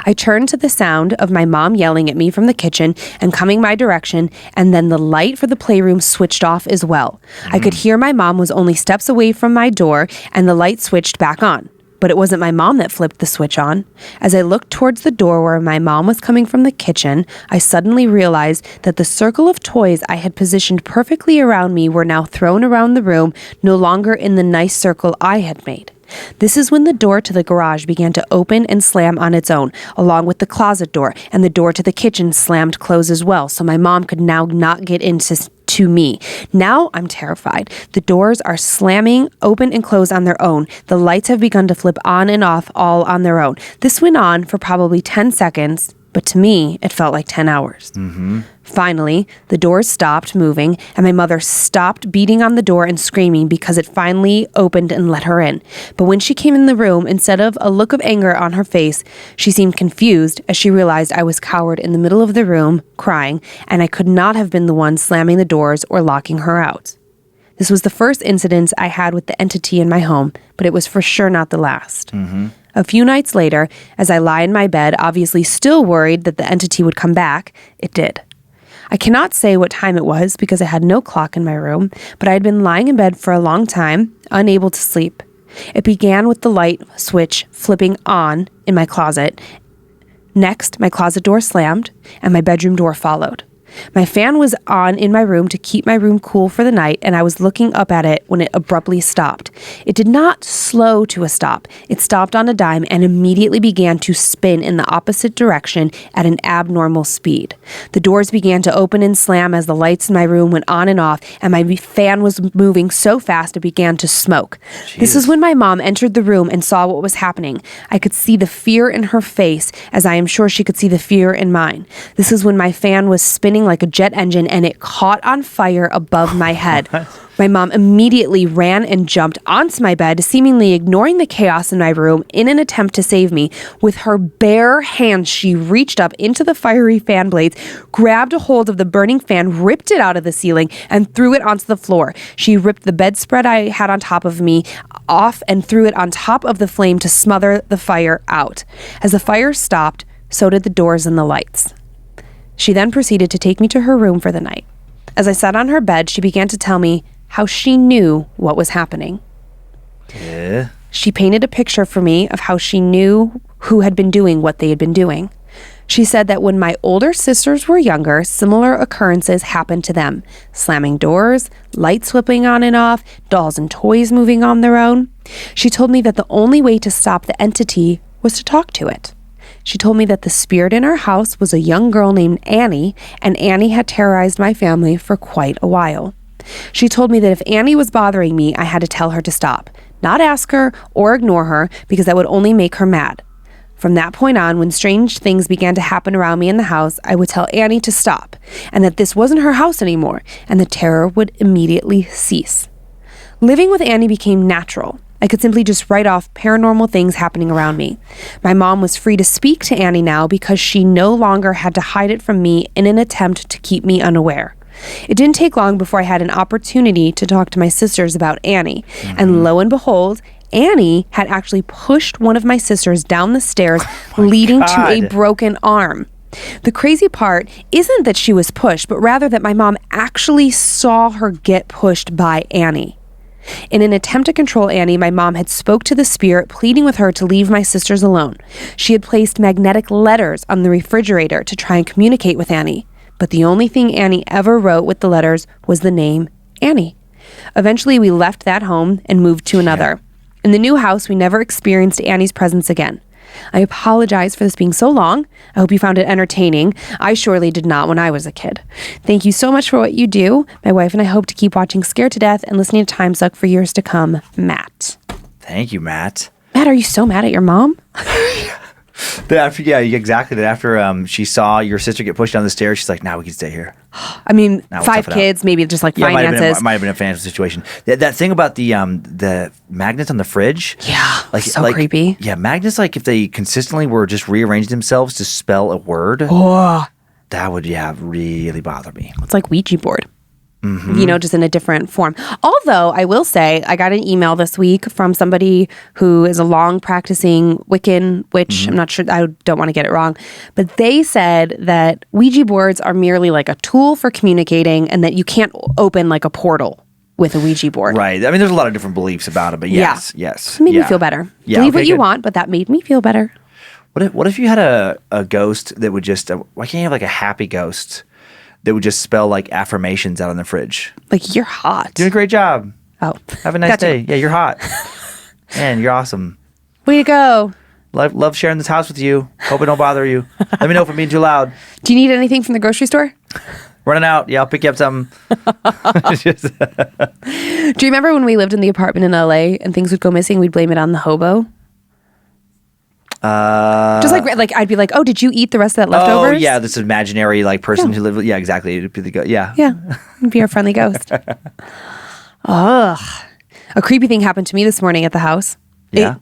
S3: I turned to the sound of my mom yelling at me from the kitchen and coming my direction, and then the light for the playroom switched off as well. I could hear my mom was only steps away from my door, and the light switched back on. but it wasn't my mom that flipped the switch on. As I looked towards the door where my mom was coming from the kitchen, I suddenly realized that the circle of toys I had positioned perfectly around me were now thrown around the room, no longer in the nice circle I had made. This is when the door to the garage began to open and slam on its own, along with the closet door, and the door to the kitchen slammed close as well, so my mom could now not get into me. Now I'm terrified. The doors are slamming open and close on their own. The lights have begun to flip on and off all on their own. This went on for probably 10 seconds, but to me, it felt like 10 hours. Finally, the doors stopped moving, and my mother stopped beating on the door and screaming because it finally opened and let her in. But when she came in the room, instead of a look of anger on her face, she seemed confused as she realized I was cowered in the middle of the room, crying, and I could not have been the one slamming the doors or locking her out. This was the first incident I had with the entity in my home, but it was for sure not the last. A few nights later, as I lie in my bed, obviously still worried that the entity would come back, it did. I cannot say what time it was because I had no clock in my room, but I had been lying in bed for a long time, unable to sleep. It began with the light switch flipping on in my closet. Next, my closet door slammed, and my bedroom door followed. My fan was on in my room to keep my room cool for the night, and I was looking up at it when it abruptly stopped. It did not slow to a stop. It stopped on a dime and immediately began to spin in the opposite direction at an abnormal speed. The doors began to open and slam as the lights in my room went on and off, and my fan was moving so fast it began to smoke. This is when my mom entered the room and saw what was happening. I could see the fear in her face, as I am sure she could see the fear in mine. This is when my fan was spinning like a jet engine, and it caught on fire above my head. My mom immediately ran and jumped onto my bed, seemingly ignoring the chaos in my room in an attempt to save me. With her bare hands, she reached up into the fiery fan blades, grabbed a hold of the burning fan, ripped it out of the ceiling, and threw it onto the floor. She ripped the bedspread I had on top of me off and threw it on top of the flame to smother the fire out. As the fire stopped, so did the doors and the lights. She then proceeded to take me to her room for the night. As I sat on her bed, she began to tell me how she knew what was happening.
S2: Yeah.
S3: She painted a picture for me of how she knew who had been doing what they had been doing. She said that when my older sisters were younger, similar occurrences happened to them. Slamming doors, lights flipping on and off, dolls and toys moving on their own. She told me that the only way to stop the entity was to talk to it. She told me that the spirit in our house was a young girl named Annie, and Annie had terrorized my family for quite a while. She told me that if Annie was bothering me, I had to tell her to stop, not ask her or ignore her, because that would only make her mad. From that point on, when strange things began to happen around me in the house, I would tell Annie to stop, and that this wasn't her house anymore, and the terror would immediately cease. Living with Annie became natural. I could simply just write off paranormal things happening around me. My mom was free to speak to Annie now because she no longer had to hide it from me in an attempt to keep me unaware. It didn't take long before I had an opportunity to talk to my sisters about Annie. And lo and behold, Annie had actually pushed one of my sisters down the stairs, leading to a broken arm. The crazy part isn't that she was pushed, but rather that my mom actually saw her get pushed by Annie. In an attempt to control Annie, my mom had spoke to the spirit, pleading with her to leave my sisters alone. She had placed magnetic letters on the refrigerator to try and communicate with Annie. But the only thing Annie ever wrote with the letters was the name Annie. Eventually, we left that home and moved to another. In the new house, we never experienced Annie's presence again. I apologize for this being so long. I hope you found it entertaining. I surely did not when I was a kid. Thank you so much for what you do. My wife and I hope to keep watching Scared to Death and listening to Time Suck for years to come. Matt.
S2: Thank you, Matt.
S3: Matt, are you so mad at your mom?
S2: Exactly. That after she saw your sister get pushed down the stairs, she's like, "Now we can stay here."
S3: I mean, 5 kids, maybe just like finances.
S2: Might have been a financial situation. That thing about the magnets on the fridge.
S3: Yeah, so creepy.
S2: Yeah, magnets, like if they consistently were just rearranged themselves to spell a word, that would really bother me.
S3: It's like Ouija board. Mm-hmm. Just in a different form. Although I will say, I got an email this week from somebody who is a long practicing Wiccan witch. Mm-hmm. I'm not sure, I don't want to get it wrong, but they said that Ouija boards are merely like a tool for communicating and that you can't open like a portal. with a Ouija board.
S2: Right. I mean, there's a lot of different beliefs about it, but yes.
S3: It made me feel better.
S2: Yeah,
S3: Believe
S2: okay,
S3: what you
S2: good.
S3: want, but that made me feel better.
S2: What if you had a ghost that would just, why can't you have like a happy ghost that would just spell like affirmations out on the fridge?
S3: Like, you're hot.
S2: Doing a great job.
S3: Oh.
S2: Have a nice
S3: Gotcha.
S2: day. Yeah, you're hot. Man, you're awesome.
S3: Way to go.
S2: Love sharing this house with you. Hope it don't bother you. Let me know if I'm being too loud.
S3: Do you need anything from the grocery store?
S2: Running out. Yeah, I'll pick you up something.
S3: Do you remember when we lived in the apartment in LA and things would go missing? We'd blame it on the hobo. Just like I'd be like, oh, did you eat the rest of that leftovers?
S2: Oh, yeah, this imaginary like person who lived. Yeah, exactly. It'd be the yeah.
S3: Yeah, it'd be our friendly ghost. Ugh. A creepy thing happened to me this morning at the house.
S2: Yeah.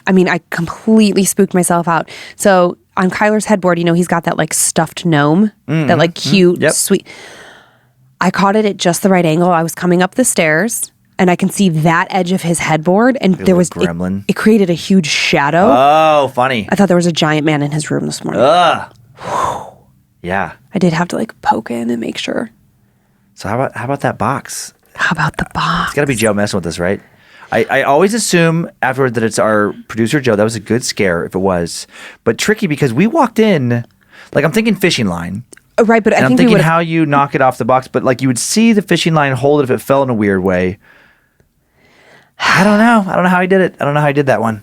S3: I completely spooked myself out. So on Kyler's headboard, he's got that like stuffed gnome, that like cute, sweet. I caught it at just the right angle. I was coming up the stairs and I can see that edge of his headboard and there was
S2: gremlin.
S3: It created a huge shadow.
S2: Oh, funny.
S3: I thought there was a giant man in his room this morning.
S2: Yeah.
S3: I did have to like poke in and make sure.
S2: So how about that box?
S3: How about the box?
S2: It's got to be Joe messing with us, right? I always assume afterward that it's our producer, Joe. That was a good scare if it was. But tricky because we walked in, like I'm thinking fishing line.
S3: Right, but
S2: And
S3: I
S2: I'm
S3: think
S2: thinking how you knock it off the box. But like you would see the fishing line hold it if it fell in a weird way. I don't know. I don't know how he did it. I don't know how he did that one.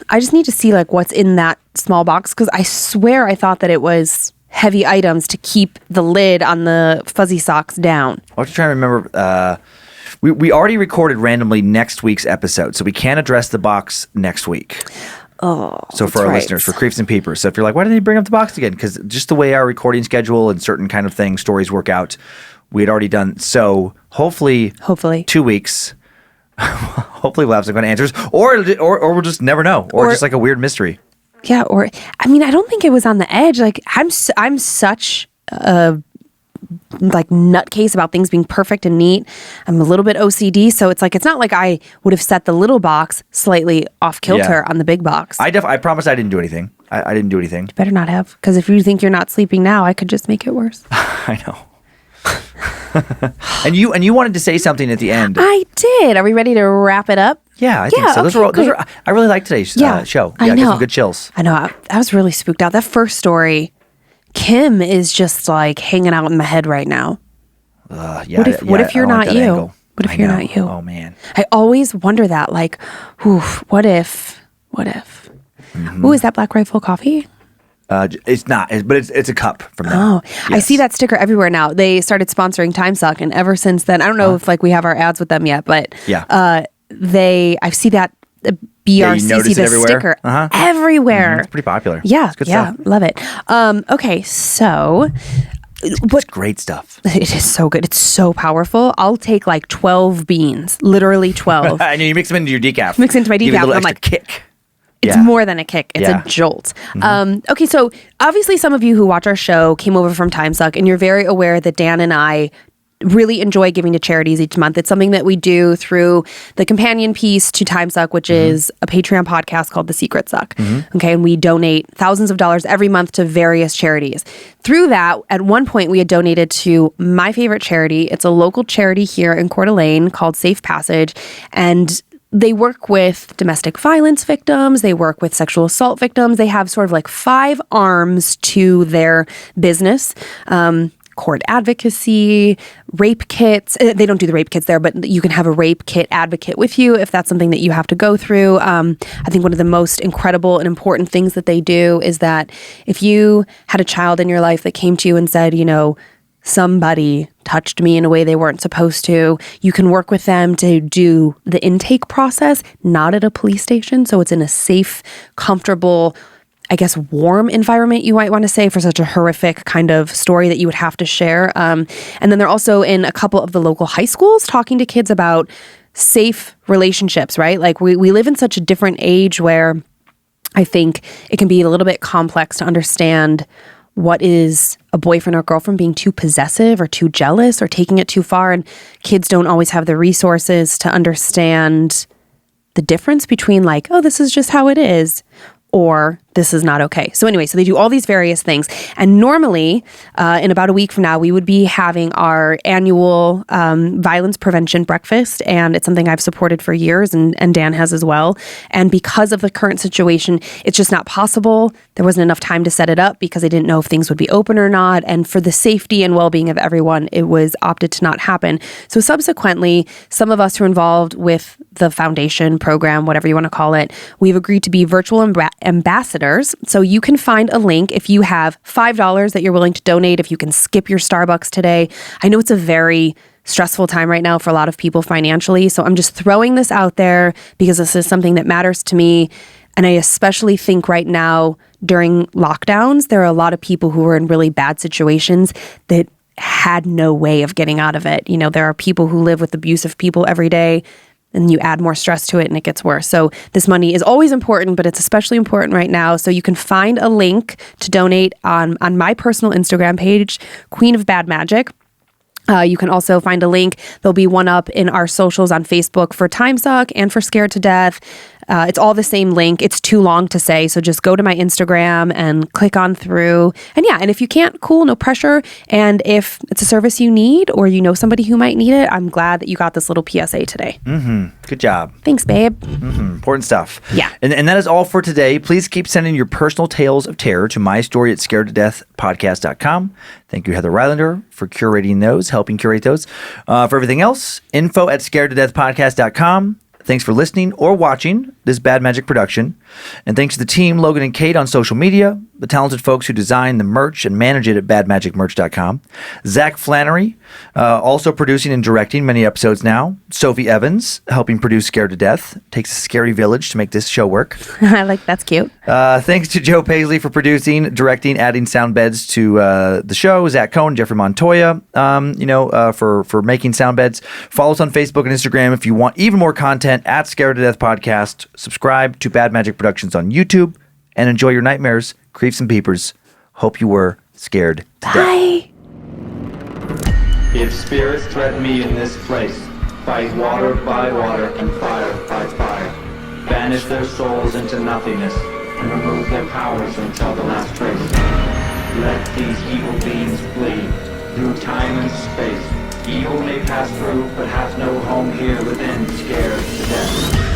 S3: I just need to see like what's in that small box because I swear I thought that it was heavy items to keep the lid on the fuzzy socks down.
S2: I was trying to remember. We already recorded randomly next week's episode, so we can't address the box next week.
S3: Oh,
S2: so for our listeners, for Creeps and Peepers. So if you're like, why did they bring up the box again? Because just the way our recording schedule and certain kind of things, stories work out, we had already done. So hopefully 2 weeks. Hopefully we'll have some kind of answers, or we'll just never know, or just like a weird mystery.
S3: Yeah, or I mean, I don't think it was on the edge. Like I'm such a like nutcase about things being perfect and neat. I'm a little bit OCD, so it's like it's not like I would have set the little box slightly off kilter on the big box.
S2: I promise I didn't do anything. I didn't do anything.
S3: You better not have, because if you think you're not sleeping now, I could just make it worse.
S2: I know. and you wanted to say something at the end.
S3: I did. Are we ready to wrap it up?
S2: Yeah, I think so. Those are. I really like today's show. Yeah,
S3: I know.
S2: Get some good chills.
S3: I know. I was really spooked out. That first story, Kim is just like hanging out in my head right now. What if you're not you?
S2: Angle.
S3: What if you're not you?
S2: Oh man,
S3: I always wonder that. Like, oof, what if? Mm-hmm. Ooh, is that Black Rifle coffee?
S2: It's not, but it's a cup from them.
S3: Oh, yes. I see that sticker everywhere now. They started sponsoring Time Suck, and ever since then, I don't know if like we have our ads with them yet, but I see that BRCC the sticker everywhere.
S2: It's pretty popular.
S3: Yeah,
S2: it's good stuff.
S3: Love it. Okay, so
S2: it's great stuff.
S3: It is so good. It's so powerful. I'll take like 12 beans, literally 12.
S2: I know you mix them into your decaf.
S3: Mix into my decaf.
S2: Give it a little
S3: I'm
S2: extra
S3: like,
S2: kick.
S3: It's more than a kick. It's a jolt. Okay, so obviously some of you who watch our show came over from Time Suck, and you're very aware that Dan and I really enjoy giving to charities each month. It's something that we do through the companion piece to Time Suck, which is a Patreon podcast called The Secret Suck. Okay, and we donate thousands of dollars every month to various charities. Through that, at one point, we had donated to my favorite charity. It's a local charity here in Coeur d'Alene called Safe Passage, and they work with domestic violence victims. They work with sexual assault victims. They have sort of like 5 arms to their business. Court advocacy, rape kits. They don't do the rape kits there, but you can have a rape kit advocate with you if that's something that you have to go through. I think one of the most incredible and important things that they do is that if you had a child in your life that came to you and said, somebody touched me in a way they weren't supposed to, you can work with them to do the intake process, not at a police station. So it's in a safe, comfortable, I guess, warm environment, you might want to say, for such a horrific kind of story that you would have to share. And then they're also in a couple of the local high schools talking to kids about safe relationships, right? Like we live in such a different age where I think it can be a little bit complex to understand what is a boyfriend or girlfriend being too possessive or too jealous or taking it too far. And kids don't always have the resources to understand the difference between like, oh, this is just how it is, or this is not okay. So anyway, so they do all these various things. And normally, in about a week from now, we would be having our annual violence prevention breakfast. And it's something I've supported for years, and Dan has as well. And because of the current situation, it's just not possible. There wasn't enough time to set it up because I didn't know if things would be open or not. And for the safety and well-being of everyone, it was opted to not happen. So subsequently, some of us who are involved with the foundation program, whatever you want to call it, we've agreed to be virtual ambassadors. So you can find a link if you have $5 that you're willing to donate, if you can skip your Starbucks today. I know it's a very stressful time right now for a lot of people financially. So I'm just throwing this out there because this is something that matters to me. And I especially think right now during lockdowns, there are a lot of people who are in really bad situations that had no way of getting out of it. You know, there are people who live with abusive people every day, and you add more stress to it and it gets worse. So this money is always important, but it's especially important right now. So you can find a link to donate on my personal Instagram page, Queen of Bad Magic. You can also find a link. There'll be one up in our socials on Facebook for Time Suck and for Scared to Death. It's all the same link. It's too long to say, so just go to my Instagram and click on through. And yeah, and if you can't, cool, no pressure. And if it's a service you need or you know somebody who might need it, I'm glad that you got this little PSA today.
S2: Good job.
S3: Thanks, babe.
S2: Important stuff.
S3: Yeah.
S2: And that is all for today. Please keep sending your personal tales of terror to mystory@scaredtodeathpodcast.com. Thank you, Heather Rylander, for curating those, helping curate those. For everything else, info@scaredtodeathpodcast.com. Thanks for listening or watching this Bad Magic production. And thanks to the team, Logan and Kate on social media, the talented folks who design the merch and manage it at badmagicmerch.com. Zach Flannery, also producing and directing many episodes now. Sophie Evans, helping produce Scared to Death. Takes a scary village to make this show work.
S3: I like that's cute.
S2: Thanks to Joe Paisley for producing, directing, adding sound beds to the show. Zach Cohen, Jeffrey Montoya, for making sound beds. Follow us on Facebook and Instagram if you want even more content at Scared to Death Podcast. Subscribe to Bad Magic Productions on YouTube and enjoy your nightmares, creeps, and peepers. Hope you were scared to death.
S3: Bye.
S1: If spirits threaten me in this place, fight water by water and fire by fire. Banish their souls into nothingness and remove their powers until the last trace. Let these evil beings flee through time and space. Evil may pass through, but has no home here within, scared to death.